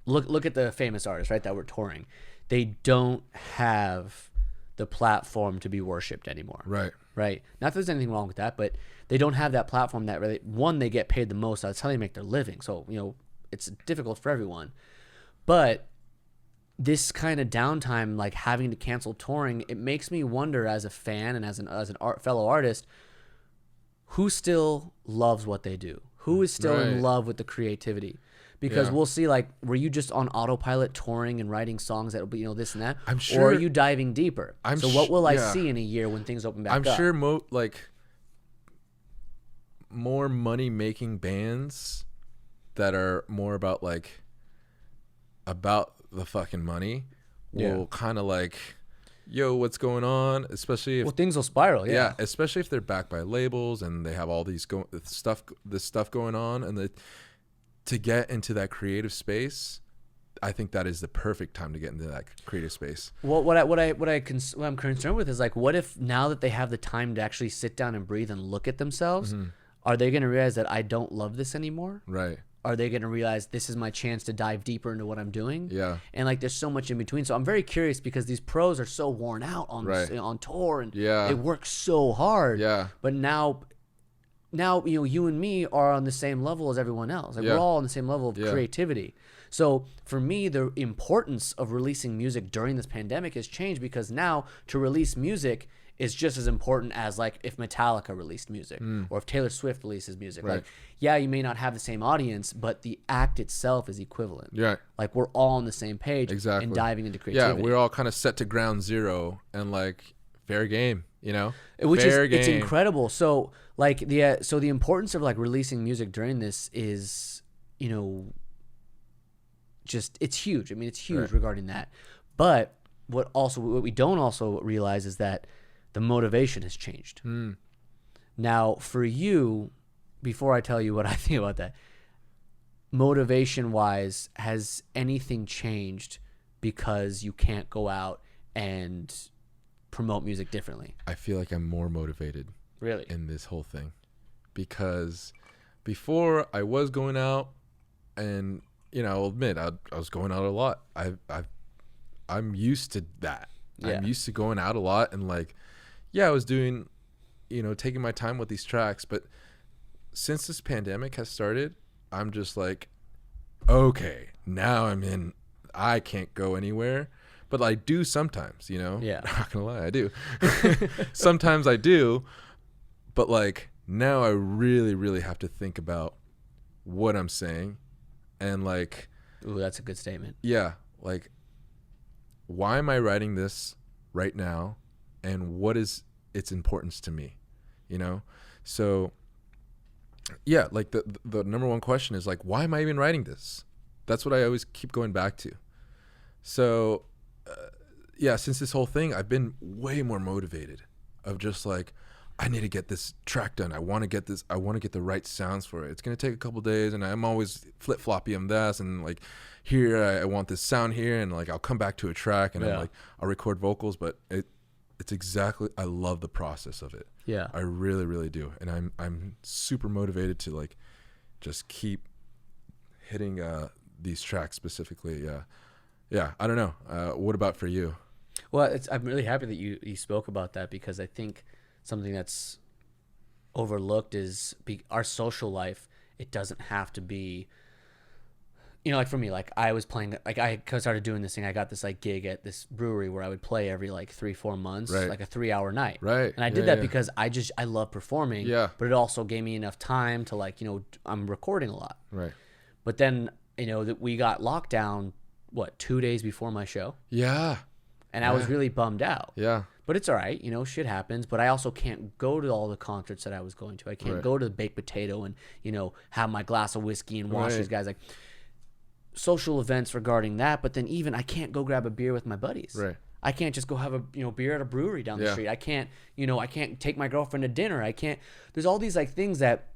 look at the famous artists, right, that were touring. They don't have the platform to be worshipped anymore. Right. Not that there's anything wrong with that, but they don't have that platform that really, one, they get paid the most. That's how they make their living. So, it's difficult for everyone. But this kind of downtime, like having to cancel touring, it makes me wonder as a fan and as an fellow artist, who still loves what they do? Who is still in love with the creativity? Because we'll see, like, were you just on autopilot touring and writing songs that will be, this and that? I'm sure. Or are you diving deeper? So what will I see in a year when things open back up? I'm sure more money-making bands that are more about the fucking money will kind of like, yo, what's going on? Especially if things will spiral. Yeah. Especially if they're backed by labels and they have all this stuff going on, and to get into that creative space, I think that is the perfect time to get into that creative space. Well, what I'm concerned with is, like, what if now that they have the time to actually sit down and breathe and look at themselves, are they going to realize that I don't love this anymore? Right. Are they going to realize this is my chance to dive deeper into what I'm doing? Yeah. And, like, there's so much in between. So I'm very curious because these pros are so worn out on tour, and they work so hard. Yeah. But now you and me are on the same level as everyone else. Like, we're all on the same level of creativity. So for me, the importance of releasing music during this pandemic has changed, because now to release music is just as important as, like, if Metallica released music or if Taylor Swift releases music. Right. Like, yeah, you may not have the same audience, but the act itself is equivalent. Yeah. Like, we're all on the same page and diving into creativity. Yeah, we're all kind of set to ground zero and, like, fair game, It's incredible. So, like, the importance of, like, releasing music during this is, just, it's huge. I mean, it's huge regarding that. But what we don't also realize is that the motivation has changed. Now, for you, before I tell you what I think about that, motivation-wise, has anything changed because you can't go out and promote music differently? I feel like I'm more motivated in this whole thing, because before I was going out, and I'll admit I was going out a lot. I'm used to that. I'm used to going out a lot, and, like, I was doing, taking my time with these tracks. But since this pandemic has started, I'm just like, okay, now I can't go anywhere. But I do sometimes, Yeah. Not gonna lie, I do. Sometimes I do. But, like, now I really, really have to think about what I'm saying. And, like... Ooh, that's a good statement. Yeah. Like, why am I writing this right now? And what is its importance to me? you know? So yeah, like the number one question is like, why am I even writing this? That's what I always keep going back to. So yeah, since this whole thing, I've been way more motivated of just like, I need to get this track done. I want to get the right sounds for it. It's going to take a couple days, and I'm always flip-floppy on this, and like here I want this sound here, and like I'll come back to a track, and I'll record vocals, but it's exactly, I love the process of it. Yeah. I really, really do. And I'm super motivated to like just keep hitting these tracks specifically. Yeah. Yeah, I don't know. What about for you? Well, I'm really happy that you spoke about that, because I think something that's overlooked is our social life. It doesn't have to be, like for me, like I was playing, like I started doing this thing. I got this like gig at this brewery where I would play every like 3-4 months, right. like a 3-hour night. Right. And I did that because I love performing. Yeah. But it also gave me enough time to like, I'm recording a lot. Right. But then, that we got locked down, 2 days before my show? Yeah. And I was really bummed out. Yeah. But it's all right, shit happens. But I also can't go to all the concerts that I was going to. I can't go to the Baked Potato and, have my glass of whiskey and watch these guys. Like, social events regarding that. But then even I can't go grab a beer with my buddies. Right. I can't just go have a beer at a brewery down the street. I can't, I can't take my girlfriend to dinner. I can't. There's all these like things that,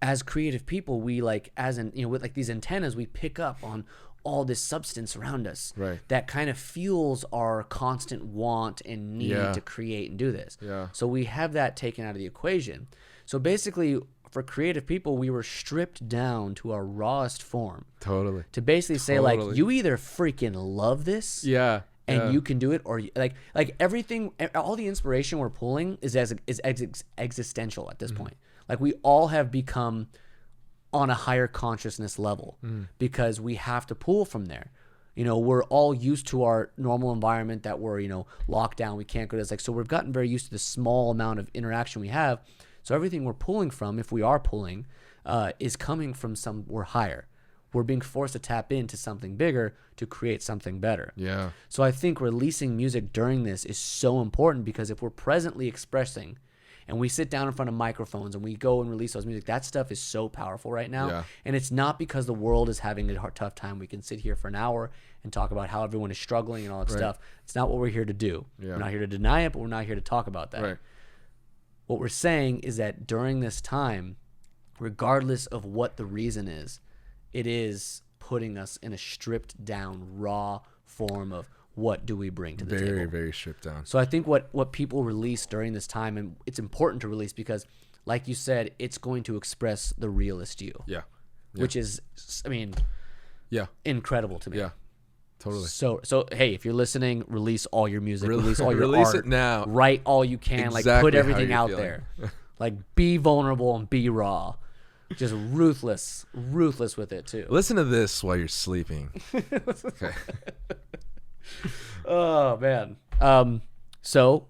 as creative people, we like, with like these antennas, we pick up on all this substance around us that kind of fuels our constant want and need to create and do this. Yeah. So we have that taken out of the equation. So basically, for creative people, we were stripped down to our rawest form. Totally. To basically say, like, you either freaking love this, and you can do it, or like everything, all the inspiration we're pulling is existential at this point. Like, we all have become on a higher consciousness level because we have to pull from there. We're all used to our normal environment that we're, locked down. We can't go to this. Like, so we've gotten very used to the small amount of interaction we have. So everything we're pulling from, if we are pulling, is coming from somewhere higher. We're being forced to tap into something bigger to create something better. Yeah. So I think releasing music during this is so important, because if we're presently expressing and we sit down in front of microphones and we go and release those music, that stuff is so powerful right now. Yeah. And it's not because the world is having a tough time. We can sit here for an hour and talk about how everyone is struggling and all that stuff. It's not what we're here to do. Yeah. We're not here to deny it, but we're not here to talk about that. Right. What we're saying is that during this time, regardless of what the reason is, it is putting us in a stripped down, raw form of what do we bring to the table. Very, very stripped down. So I think what people release during this time, and it's important to release because, like you said, it's going to express the realist you. Yeah. Which is, incredible to me. Yeah. Totally. So hey, if you're listening, release all your music, release all your release art. it now. Write all you can. Exactly, like, put how everything you're out feeling. there. Like, be vulnerable and be raw. Just ruthless with it too. Listen to this while you're sleeping. Okay. Oh man. So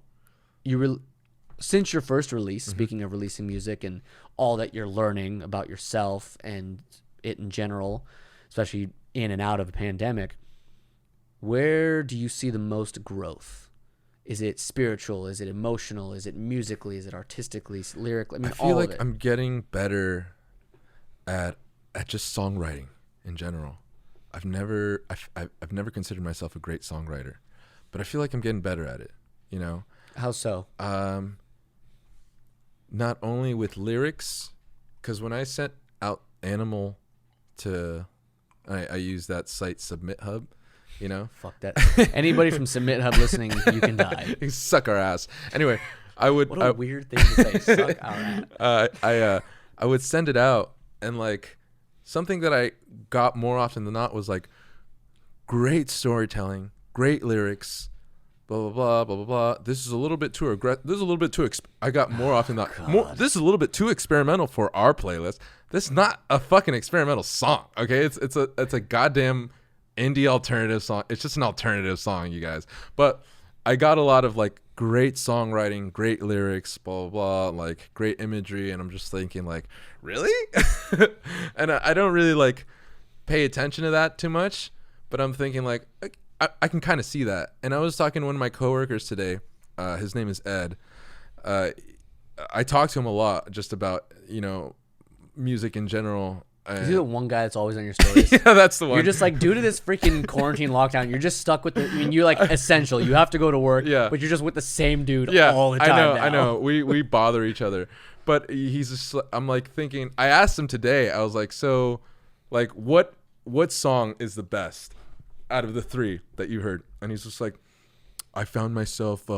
since your first release, speaking of releasing music and all that you're learning about yourself and it in general, especially in and out of a pandemic, where do you see the most growth? Is it spiritual? Is it emotional? Is it musically? Is it artistically, lyrically? I mean, I feel all like of it. I'm getting better at just songwriting in general. I've never considered myself a great songwriter, but I feel like I'm getting better at it. How so? Not only with lyrics, because when I sent out Animal to, I use that site Submit Hub. Fuck that. Anybody from Submit Hub listening, you can die. You suck our ass. Anyway, What a weird thing to say. Suck our ass. I would send it out, and like something that I got more often than not was like great storytelling, great lyrics, blah blah blah blah blah blah. This is a little bit too aggressive. This is a little bit too. I got more often than not. This is a little bit too experimental for our playlist. This is not a fucking experimental song. Okay, it's a goddamn indie alternative song. It's just an alternative song, you guys. But I got a lot of like great songwriting, great lyrics, blah blah blah, like great imagery, and I'm just thinking like, really? And I don't really like pay attention to that too much, but I'm thinking like I can kind of see that. And I was talking to one of my coworkers today. His name is Ed. I talk to him a lot just about, music in general. Is he the one guy that's always on your stories? Yeah, that's the one. You're just like, due to this freaking quarantine lockdown, you're just stuck with the. I mean, you're like essential. You have to go to work. Yeah. But you're just with the same dude all the time. I know. We bother each other, but he's just. I'm like thinking. I asked him today. I was like, so, like, what song is the best out of the 3 that you heard? And he's just like, I found myself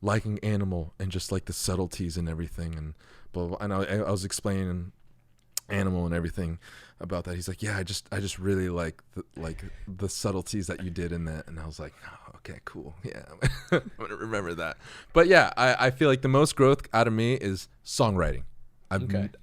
liking Animal and just like the subtleties and everything, and blah blah. And I was explaining Animal and everything about that. He's like, yeah, I just really like the subtleties that you did in that. And I was like, oh, okay, cool, yeah. I'm gonna remember that. But yeah, I feel like the most growth out of me is songwriting. I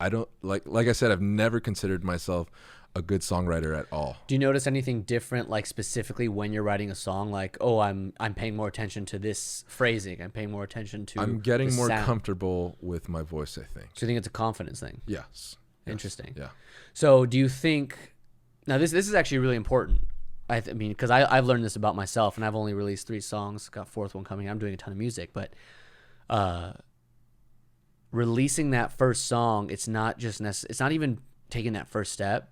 don't like I said, I've never considered myself a good songwriter at all. Do you notice anything different, like specifically when you're writing a song? Like, oh, I'm paying more attention to this phrasing. I'm paying more attention to. I'm getting more sound. Comfortable with my voice, I think. So you think it's a confidence thing? Yes. Interesting. Yeah. So do you think now this is actually really important? I mean, because I've learned this about myself, and I've only released 3 songs. Got 4th one coming. I'm doing a ton of music, but releasing that first song, it's not just it's not even taking that first step.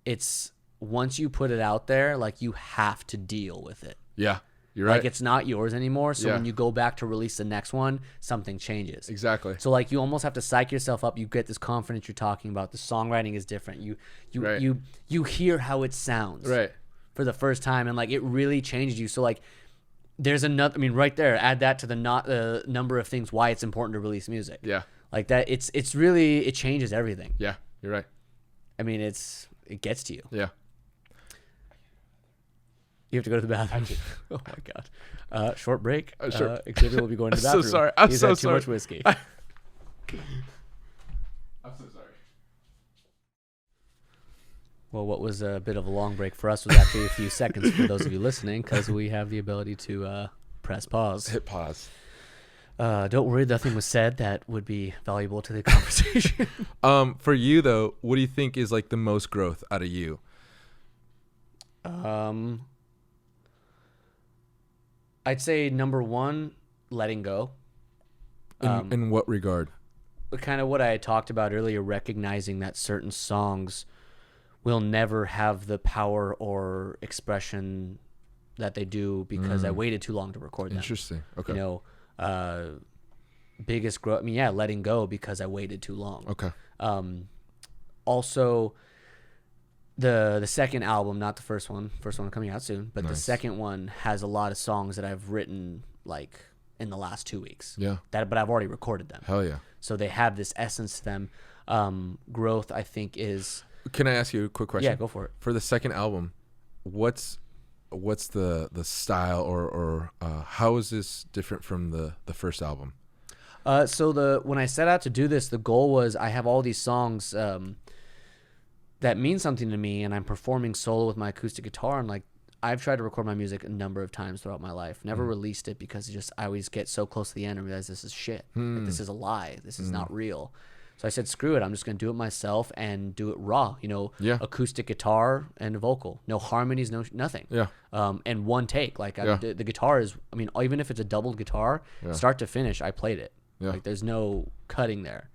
It's once you put it out there, like you have to deal with it. Yeah. You're right. Like it's not yours anymore. So Yeah. when you go back to release the next one, something changes. Exactly. So like you almost have to psych yourself up. You get this confidence you're talking about. The songwriting is different. Right. You hear how it sounds Right. for the first time, and like it really changed you. So like there's another. I mean, right there, add that to the number of things why it's important to release music. Yeah. Like that. It's really, it changes everything. Yeah. You're right. I mean, it gets to you. Yeah. You have to go to the bathroom. Oh my god. Short break. Sure. Xavier will be going to the I'm so bathroom. sorry. I'm He's so had too sorry. much whiskey. I'm so sorry. Well, what was a bit of a long break for us was actually a few seconds for those of you listening, because we have the ability to press pause. Hit pause. Don't worry, nothing was said that would be valuable to the conversation. For you though, what do you think is like the most growth out of you? I'd say number 1, letting go. In what regard? Kind of what I had talked about earlier, recognizing that certain songs will never have the power or expression that they do because I waited too long to record them. Interesting. Okay. You know, biggest growth. I mean, yeah, letting go because I waited too long. Okay. Also, the second album, not the first one. First one coming out soon, but the second one has a lot of songs that I've written like in the last 2 weeks. Yeah. But I've already recorded them. Hell yeah. So they have this essence to them. Growth, I think, is. Can I ask you a quick question? Yeah, go for it. For the second album, what's the style or how is this different from the first album? So when I set out to do this, the goal was I have all these songs that mean something to me, and I'm performing solo with my acoustic guitar, and like I've tried to record my music a number of times throughout my life. Never released it because I always get so close to the end and realize this is shit. Like, this is a lie. This is not real. So I said, screw it. I'm just going to do it myself and do it raw, acoustic guitar and a vocal. No harmonies, nothing. Yeah. And one take. Like the guitar is, I mean, even if it's a doubled guitar, start to finish, I played it. Yeah. Like there's no cutting there.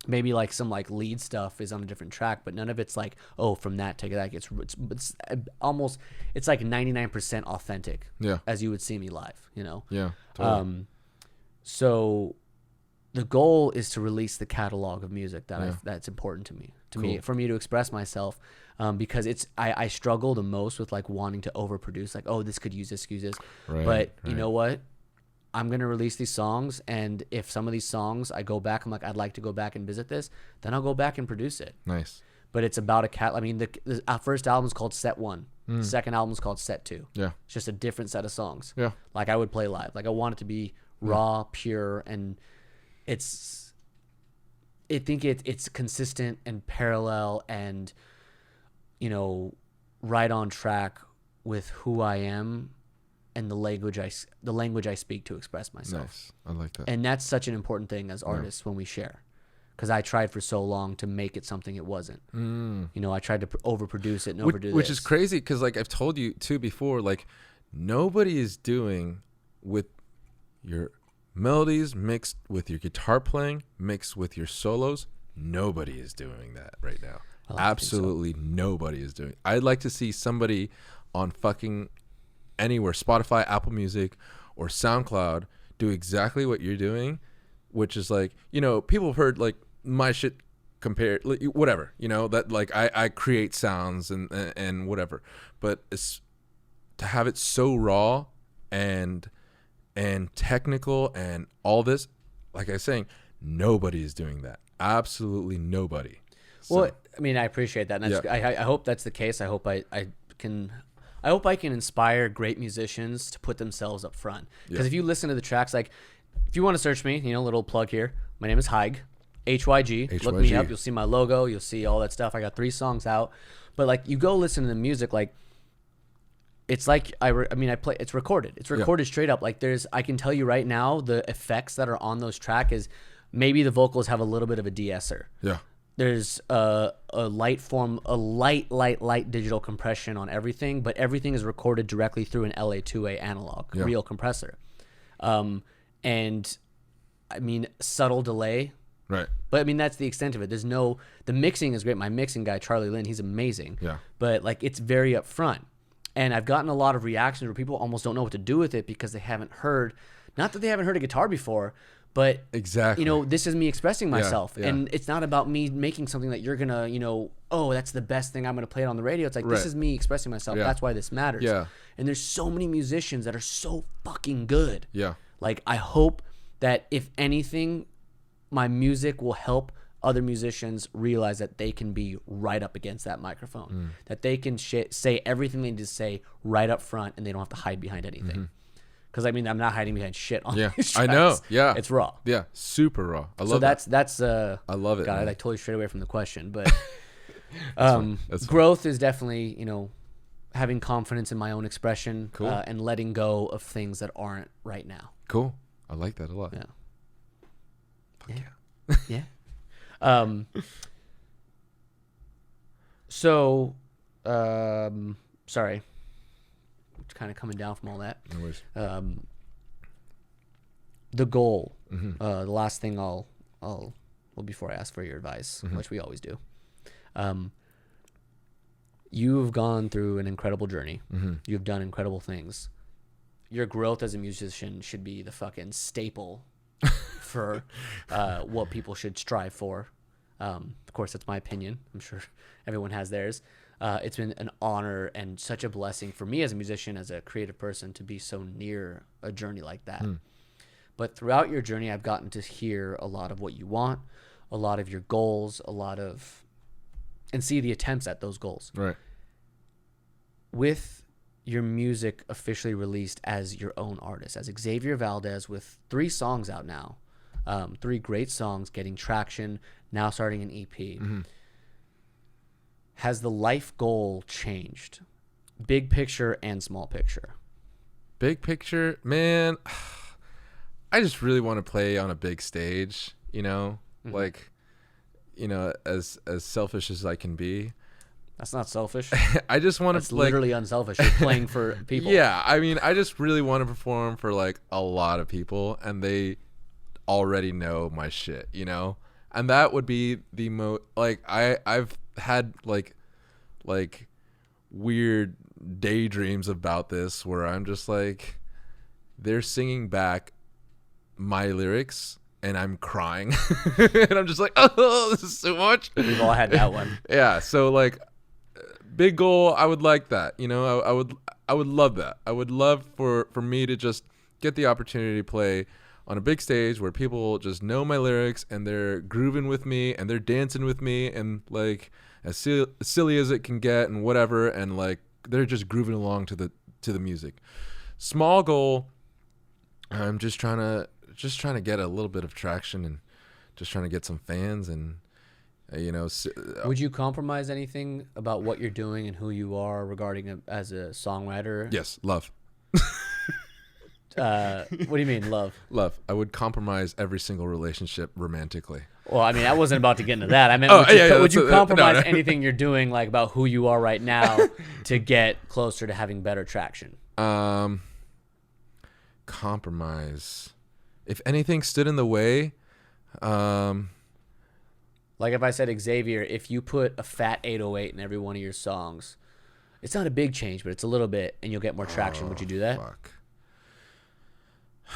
Maybe like some like lead stuff is on a different track, but none of it's like, oh, from that take that. It's almost, it's like 99% authentic. Yeah. As you would see me live, Yeah. Totally. So the goal is to release the catalog of music that's important to me, for me to express myself, because I struggle the most with like wanting to overproduce, like, oh, this could use this, but you know what? I'm going to release these songs, and if some of these songs I go back, I'm like, I'd like to go back and visit this, then I'll go back and produce it. Nice. But it's about I mean, our first album is called Set 1. The second album is called Set 2. Yeah. It's just a different set of songs. Yeah. Like I would play live. Like I want it to be raw, pure, and I think it's consistent and parallel and, right on track with who I am and the language I speak to express myself. Nice. I like that. And that's such an important thing as artists when we share. Because I tried for so long to make it something it wasn't. I tried to overproduce it and overdo it. Which is crazy because, like I've told you too before, like nobody is doing with your melodies mixed with your guitar playing, mixed with your solos. Nobody is doing that right now. Absolutely nobody is doing. I'd like to see somebody on fucking anywhere, Spotify, Apple Music, or SoundCloud, do exactly what you're doing, which is like, you know, people have heard like my shit compared, like, whatever, you know, that like I create sounds and whatever, but it's to have it so raw and technical and all this, like I was saying, nobody is doing that. Absolutely nobody. Well, I mean, I appreciate that. And that's, I hope that's the case. I hope I can inspire great musicians to put themselves up front. Because if you listen to the tracks, like if you want to search me, you know, little plug here. My name is Hyg, HYG. Look me up. You'll see my logo. You'll see all that stuff. I got 3 songs out. But like you go listen to the music, like it's like I play. It's recorded. It's recorded straight up. Like I can tell you right now, the effects that are on those tracks is maybe the vocals have a little bit of a de-esser. Yeah. There's a light digital compression on everything, but everything is recorded directly through an LA2A analog, real compressor. And I mean, subtle delay. Right. But I mean, that's the extent of it. The mixing is great. My mixing guy, Charlie Lynn, he's amazing. Yeah. But like, it's very upfront. And I've gotten a lot of reactions where people almost don't know what to do with it because they haven't heard, not that they haven't heard a guitar before, but exactly, you know, this is me expressing myself. And it's not about me making something that you're gonna, you know, oh, that's the best thing, I'm gonna play it on the radio. It's like, this is me expressing myself. That's why this matters. And there's so many musicians that are so fucking good. Like, I hope that if anything, my music will help other musicians realize that they can be right up against that microphone, that they can say everything they need to say right up front, and they don't have to hide behind anything. Because I mean, I'm not hiding behind shit on these tracks. I know. Yeah, it's raw. Yeah, super raw. I love that. That's I love it. God, I like totally strayed away from the question, but that's growth is definitely, you know, having confidence in my own expression, and letting go of things that aren't right now. Cool. I like that a lot. Yeah. Fuck yeah. So, sorry. Kind of coming down from all that. No worries. The goal. The last thing well, before I ask for your advice, which we always do. You've gone through an incredible journey. You've done incredible things. Your growth as a musician should be the fucking staple for what people should strive for. Of course, that's my opinion. I'm sure everyone has theirs. It's been an honor and such a blessing for me as a musician, as a creative person, to be so near a journey like that. But throughout your journey, I've gotten to hear a lot of what you want, a lot of your goals, and see the attempts at those goals. Right. With your music officially released as your own artist, as Xavier Valdez, with 3 songs out now, 3 great songs getting traction, now starting an EP. Has the life goal changed? Big picture and small picture. Big picture, man. I just really want to play on a big stage, you know, like, you know, as selfish as I can be. That's not selfish. I just want to. It's literally unselfish. You're playing for people. Yeah, I mean, I just really want to perform for like a lot of people, and they already know my shit, you know. And that would be the most, like, I've had like weird daydreams about this where I'm just like, they're singing back my lyrics and I'm crying and I'm just like, oh, this is so much. We've all had that one. Yeah. So like, big goal. I would like that, you know. I would love that. I would love for me to just get the opportunity to play on a big stage where people just know my lyrics and they're grooving with me and they're dancing with me, and like as silly as it can get and whatever, and like they're just grooving along to the music. Small goal, I'm just trying to get a little bit of traction and just trying to get some fans, and you know. Would you compromise anything about what you're doing and who you are regarding as a songwriter? Yes, love. What do you mean, love? Love. I would compromise every single relationship romantically. Well, I mean, I wasn't about to get into that. I meant, would you compromise anything you're doing, like about who you are right now, to get closer to having better traction? Compromise. if anything stood in the way, Like if I said, Xavier, if you put a fat 808 in every one of your songs, it's not a big change, but it's a little bit, and you'll get more traction. Would you do that? Fuck.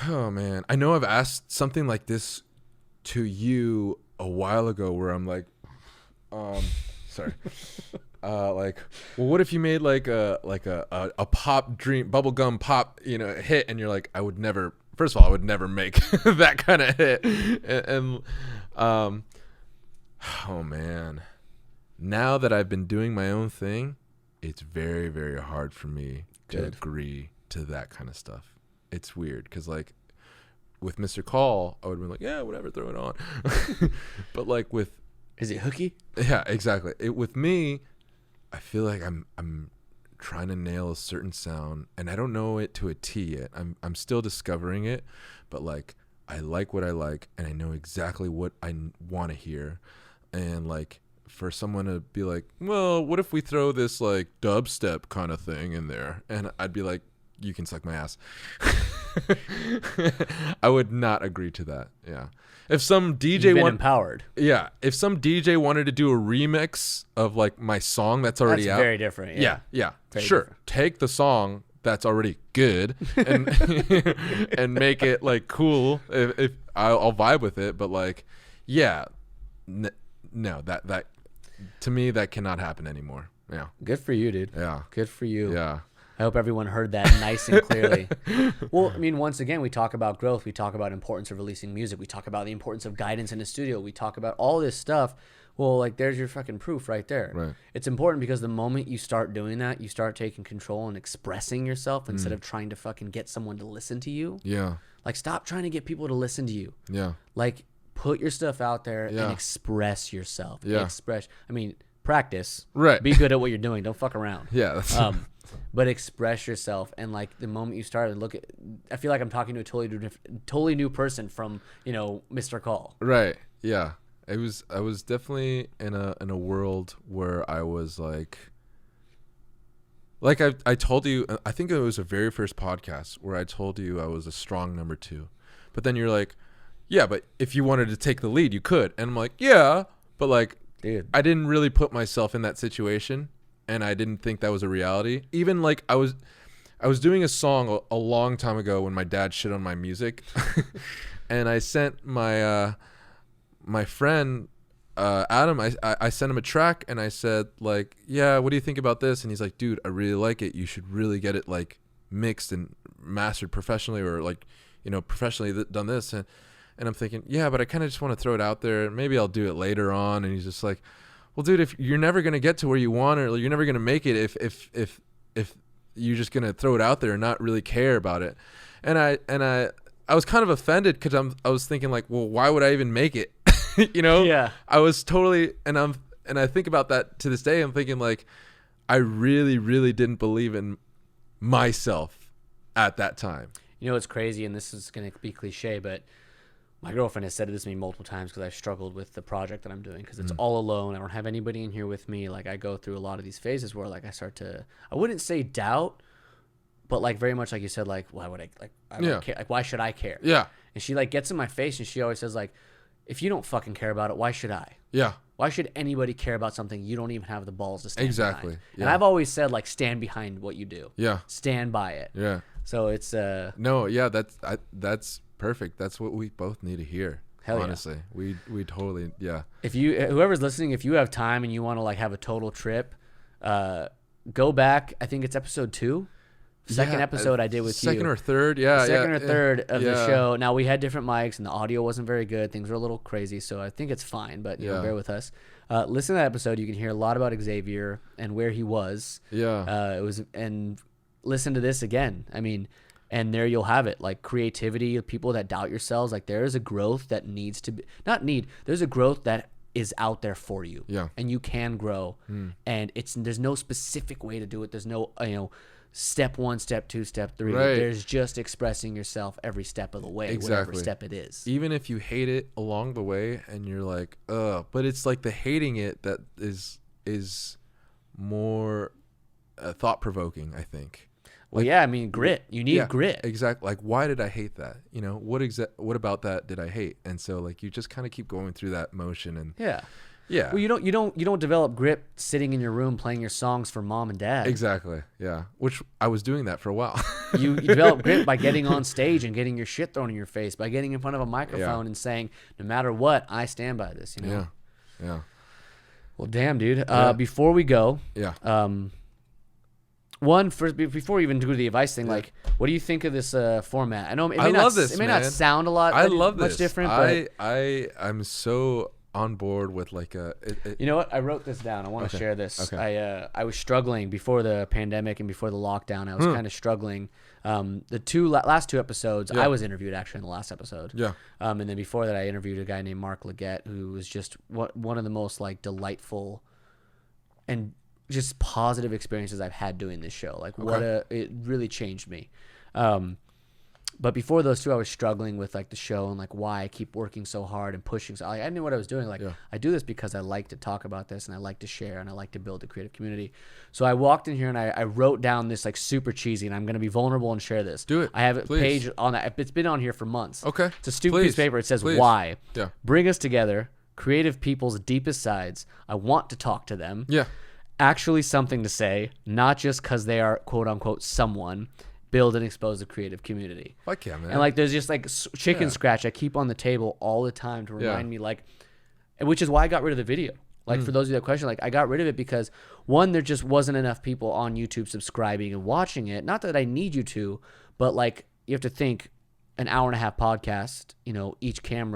Oh man, I know I've asked something like this to you a while ago, where I'm like, sorry, like, well, what if you made like a pop dream, bubblegum pop, hit, and you're like, I would never. First of all, I would never make that kind of hit, and oh man, now that I've been doing my own thing, it's very, very hard for me to agree to that kind of stuff. It's weird because like with Mr. Call, I would have been like, yeah, whatever, throw it on. But like with, is it hooky? Yeah, exactly. With me, I feel like I'm trying to nail a certain sound, and I don't know it to a T yet. I'm still discovering it, but like I like what I like, and I know exactly what I want to hear, and like for someone to be like, well, what if we throw this like dubstep kind of thing in there, and I'd be like, you can suck my ass. I would not agree to that. Yeah. If some DJ empowered. Yeah. If some DJ wanted to do a remix of like my song that's already out. Very different. Yeah. Yeah. Very sure. different. Take the song that's already good and and make it like cool. If I'll vibe with it, but like, yeah, no, that to me that cannot happen anymore. Yeah. Good for you, dude. Yeah. Good for you. Yeah. I hope everyone heard that nice and clearly. Well, I mean, once again, we talk about growth. We talk about importance of releasing music. We talk about the importance of guidance in the studio. We talk about all this stuff. Well, like, there's your fucking proof right there. Right. It's important because the moment you start doing that, you start taking control and expressing yourself instead of trying to fucking get someone to listen to you. Yeah. Like, stop trying to get people to listen to you. Yeah. Like, put your stuff out there and express yourself. Yeah. Practice. Right. Be good at what you're doing. Don't fuck around. Yeah. That's but express yourself, and like the moment you start and I feel like I'm talking to a totally new person from Mr. Call. Right. Yeah. I was definitely in a world where I was like I told you, I think it was the very first podcast where I told you I was a strong number 2, but then you're like, yeah, but if you wanted to take the lead, you could, and I'm like, yeah, but like, dude, I didn't really put myself in that situation. And I didn't think that was a reality. Even like I was doing a song a long time ago when my dad shit on my music, and I sent my my friend Adam. I sent him a track, and I said like, yeah, what do you think about this? And he's like, dude, I really like it. You should really get it like mixed and mastered professionally, or like professionally done this. And I'm thinking, yeah, but I kind of just want to throw it out there. Maybe I'll do it later on. And he's just like, well, dude, if you're never gonna get to where you want, or you're never gonna make it, if you're just gonna throw it out there and not really care about it, and I was kind of offended because I was thinking like, well, why would I even make it? Yeah. I was totally, and I think about that to this day. I'm thinking like, I really, really didn't believe in myself at that time. It's crazy, and this is gonna be cliche, but my girlfriend has said this to me multiple times because I've struggled with the project that I'm doing because it's all alone. I don't have anybody in here with me. Like I go through a lot of these phases where like I start to, I wouldn't say doubt, but like very much like you said, like why would I care? Like why should I care? Yeah. And she like gets in my face and she always says like, if you don't fucking care about it, why should I? Yeah. Why should anybody care about something you don't even have the balls to stand exactly behind? Yeah. And I've always said like stand behind what you do. Yeah. Stand by it. Yeah. So it's no, yeah, that's perfect. That's what we both need to hear. Hell honestly, yeah. we totally, yeah. If whoever's listening, if you have time and you want to like have a total trip, go back. I think it's episode 2, second episode I did with you. Second or third, yeah. Second or third of the show. Now we had different mics and the audio wasn't very good. Things were a little crazy, so I think it's fine. But bear with us. Listen to that episode. You can hear a lot about Xavier and where he was. Yeah. And listen to this again. I mean. And there you'll have it, like creativity, people that doubt yourselves. Like there is a growth that needs to be, there's a growth that is out there for you. Yeah. And you can grow. And there's no specific way to do it. There's no, step 1, step 2, step 3. Right. There's just expressing yourself every step of the way, whatever step it is. Even if you hate it along the way and you're like, but it's like the hating it that is more thought provoking, I think. Well, yeah, I mean, grit. You need grit. Exactly. Like, why did I hate that? You know, what about that did I hate? And so, like, you just kind of keep going through that motion, and Yeah. yeah. Well, you don't develop grit sitting in your room playing your songs for mom and dad. Exactly. Yeah. Which I was doing that for a while. You develop grit by getting on stage and getting your shit thrown in your face, by getting in front of a microphone and saying, no matter what, I stand by this, you know? Yeah. Yeah. Well, damn, dude. Yeah. Before we go, Yeah. before we even do the advice thing, like, what do you think of this format? I know it may I not, love this, it may man. not sound a lot. I love much this. different. But I'm so on board with like you know what? I wrote this down. I want to share this. Okay. I was struggling before the pandemic and before the lockdown. I was kind of struggling. The last two episodes, I was interviewed actually in the last episode. Yeah. And then before that, I interviewed a guy named Mark Leggett, who was just one of the most like delightful and just positive experiences I've had doing this show. Like it really changed me. But before those two, I was struggling with like the show and like why I keep working so hard and pushing. So I knew what I was doing. Like I do this because I like to talk about this and I like to share and I like to build a creative community. So I walked in here and I wrote down this like super cheesy, and I'm going to be vulnerable and share this. Do it. I have a Please. page on that. It's been on here for months. Okay. It's a stupid piece of paper. It says why. Yeah. Bring us together. Creative people's deepest sides. I want to talk to them. Yeah. Actually something to say, not just because they are quote unquote someone. Build and expose the creative community. Fuck yeah, man. And like there's just like chicken scratch I keep on the table all the time to remind me, like, which is why I got rid of the video. Like for those of you that question, like I got rid of it because one, there just wasn't enough people on YouTube subscribing and watching it. Not that I need you to, but like you have to think an hour and a half podcast, you know,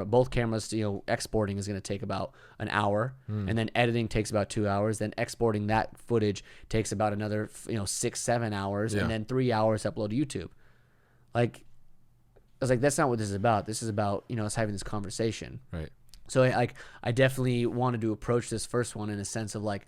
both cameras, you know, exporting is going to take about an hour, and then editing takes about 2 hours. Then exporting that footage takes about another, 6-7 hours, and then 3 hours to upload to YouTube. Like, I was like, that's not what this is about. This is about, us having this conversation. Right. So I definitely wanted to approach this first one in a sense of like,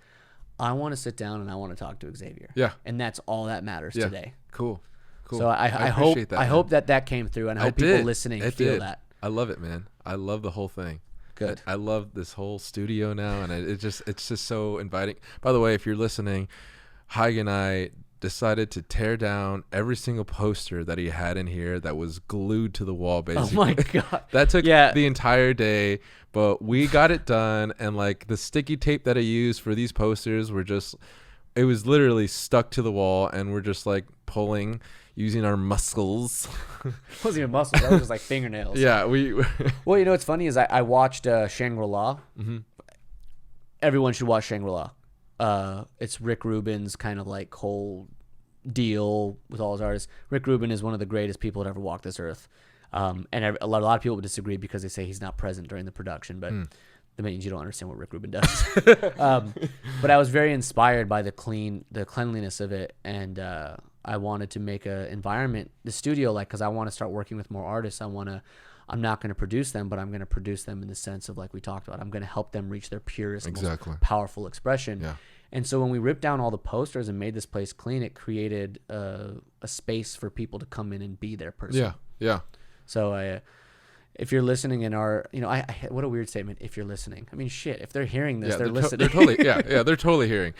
I want to sit down and I want to talk to Xavier. Yeah. And that's all that matters today. Cool. So I hope that came through, and I hope people listening feel that. I love it, man. I love the whole thing. Good. I love this whole studio now, and it's just so inviting. By the way, if you're listening, Haig and I decided to tear down every single poster that he had in here that was glued to the wall, basically. Oh my god. That took the entire day, but we got it done, and like the sticky tape that I used for these posters it was literally stuck to the wall, and we're just like pulling using our muscles. It wasn't even muscles. That was just like fingernails. Yeah. Well, what's funny is I watched Shangri-La. Mm-hmm. Everyone should watch Shangri-La. It's Rick Rubin's kind of like whole deal with all his artists. Rick Rubin is one of the greatest people to ever walk this earth. And a lot of people would disagree because they say he's not present during the production, but that means you don't understand what Rick Rubin does. But I was very inspired by the cleanliness of it, and I wanted to make a environment, the studio, like, because I want to start working with more artists. I'm not going to produce them, but I'm going to produce them in the sense of, like we talked about, I'm going to help them reach their purest, most powerful expression. Yeah. And so when we ripped down all the posters and made this place clean, it created a space for people to come in and be their person. Yeah, yeah. So if you're listening and what a weird statement. If you're listening, I mean, shit. If they're hearing this, they're listening. They're totally hearing.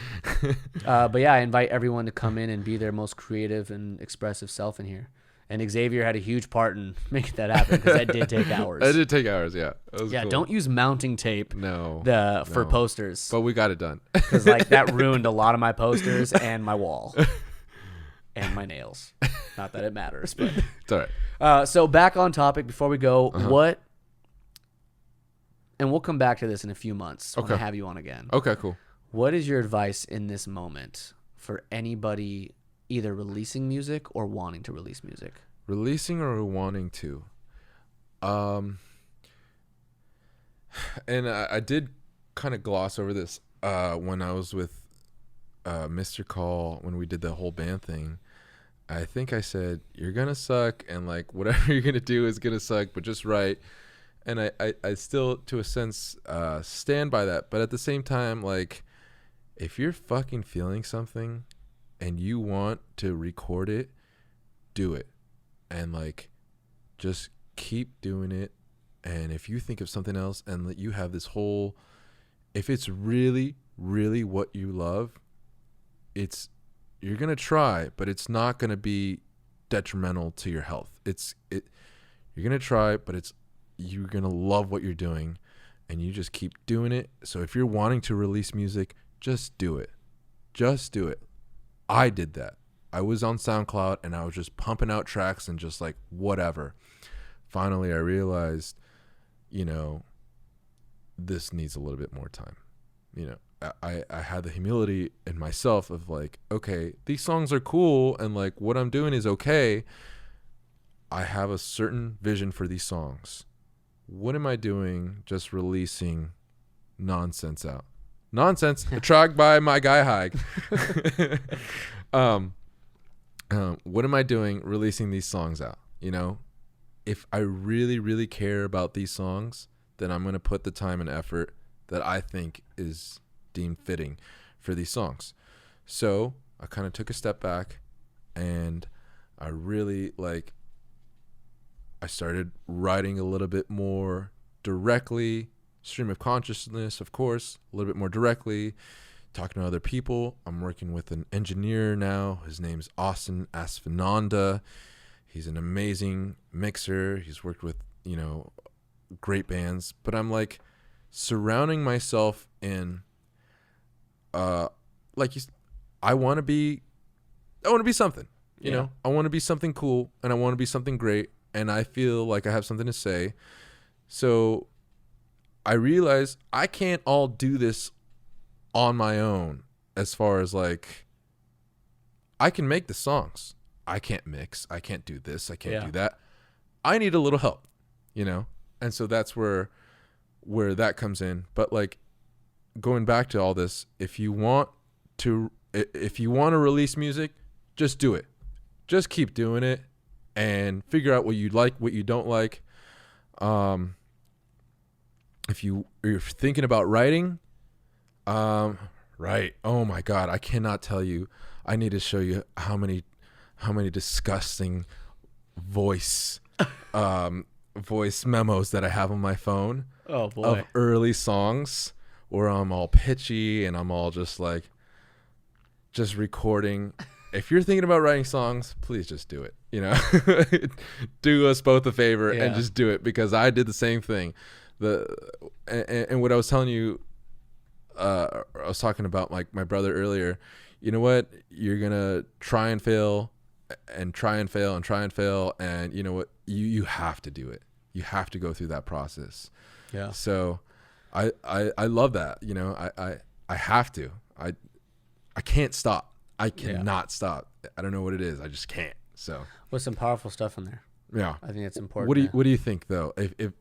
But yeah, I invite everyone to come in and be their most creative and expressive self in here. And Xavier had a huge part in making that happen because that did take hours. That did take hours, yeah. Yeah, cool. Don't use mounting tape. For posters. But we got it done. Because like that ruined a lot of my posters and my wall. And my nails. Not that it matters, but it's all right. So back on topic before we go, and we'll come back to this in a few months when I have you on again. Okay, cool. What is your advice in this moment for anybody either releasing music or wanting to release music? Releasing or wanting to? And I did kind of gloss over this when I was with Mr. Call, when we did the whole band thing. I think I said, you're going to suck, and like whatever you're going to do is going to suck, but just write. And I still, to a sense, stand by that. But at the same time, like, if you're fucking feeling something and you want to record it, do it. And like, just keep doing it. And if you think of something else and you have this whole, if it's really, really what you love, you're going to try, but it's not going to be detrimental to your health. You're going to try, but you're going to love what you're doing, and you just keep doing it. So if you're wanting to release music, just do it. Just do it. I did that. I was on SoundCloud and I was just pumping out tracks and just like whatever. Finally, I realized, this needs a little bit more time. I had the humility in myself of like, okay, these songs are cool and like what I'm doing is okay. I have a certain vision for these songs. What am I doing just releasing nonsense out? Nonsense, a track by my guy Haig. What am I doing releasing these songs out? If I really, really care about these songs, then I'm going to put the time and effort that I think is deemed fitting for these songs. So I kind of took a step back and I really I started writing a little bit more directly, stream of consciousness, of course, a little bit more directly, talking to other people. I'm working with an engineer now. His name's Austin Asfananda. He's an amazing mixer. He's worked with, great bands. But I'm like surrounding myself in, I want to be something, you know. I want to be something cool and I want to be something great. And I feel like I have something to say. So I realize I can't all do this on my own, as far as like I can make the songs. I can't mix. I can't do this. I can't do that. I need a little help, And so that's where that comes in. But like going back to all this, if you want to release music, just do it. Just keep doing it and figure out what you like, what you don't like. If you're thinking about writing, right. Oh my God. I cannot tell you. I need to show you how many disgusting voice memos that I have on my phone. Oh boy. Of early songs where I'm all pitchy and I'm all just recording. If you're thinking about writing songs, please just do it. Do us both a favor and just do it, because I did the same thing. And what I was telling you, I was talking about like my brother earlier. You know what? You're gonna try and fail, and try and fail, and try and fail, and you know what? You have to do it. You have to go through that process. Yeah. So, I love that. I have to. I can't stop. I cannot stop. I don't know what it is. I just can't. So. With some powerful stuff in there. Yeah. I think it's important. What do you think though? If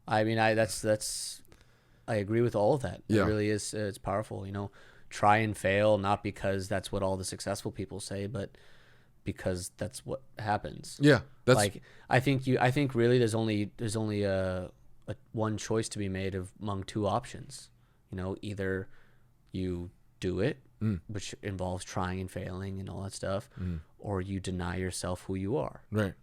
I mean, that's I agree with all of that. It really is. It's powerful. Try and fail, not because that's what all the successful people say, but because that's what happens. Yeah, that's like I think really there's only a one choice to be made among two options. Either you do it, which involves trying and failing and all that stuff, or you deny yourself who you are. Right.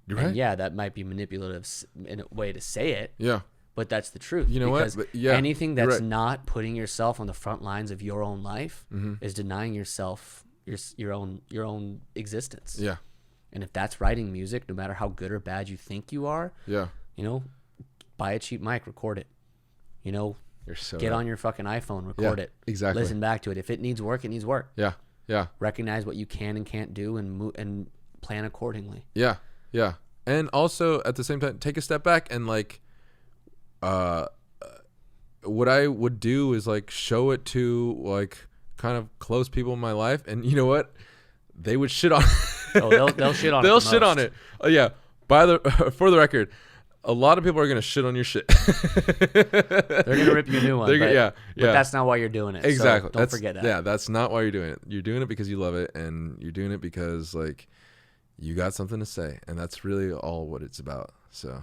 You're and right. Yeah, that might be manipulative in a way to say it. Yeah. But that's the truth. You know because what? anything that's not putting yourself on the front lines of your own life is denying yourself your own existence. Yeah. And if that's writing music, no matter how good or bad you think you are, buy a cheap mic, record it. You're so get on your fucking iPhone, record it. Exactly. Listen back to it. If it needs work, it needs work. Yeah. Yeah. Recognize what you can and can't do and plan accordingly. Yeah. Yeah. And also at the same time, take a step back and what I would do is show it to kind of close people in my life, and you know what? They would shit on it. Oh, they'll shit on it. They'll shit on it. Oh yeah. For the record, a lot of people are gonna shit on your shit. They're gonna rip you a new one. But that's not why you're doing it. Exactly. So don't forget that. Yeah, that's not why you're doing it. You're doing it because you love it, and you're doing it because you got something to say, and that's really all what it's about. So.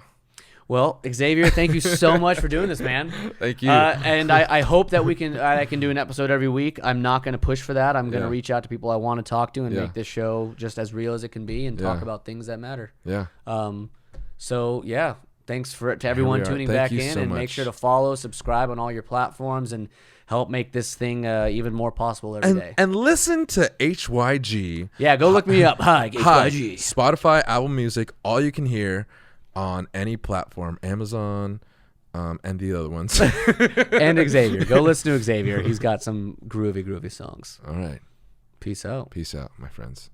Well, Xavier, thank you so much for doing this, man. Thank you. And I hope that I can do an episode every week. I'm not going to push for that. I'm going to reach out to people I want to talk to and make this show just as real as it can be and talk about things that matter. Yeah. So, yeah, thanks to everyone we are. tuning Thank back you in, so and make much. sure to follow, subscribe on all your platforms, and help make this thing even more possible every day. And listen to HYG. Yeah, go look me up. Hi, Hi, HYG. Spotify, Apple Music, all you can hear on any platform, Amazon, and the other ones. And Xavier. Go listen to Xavier. He's got some groovy songs. All right. Peace out. Peace out, my friends.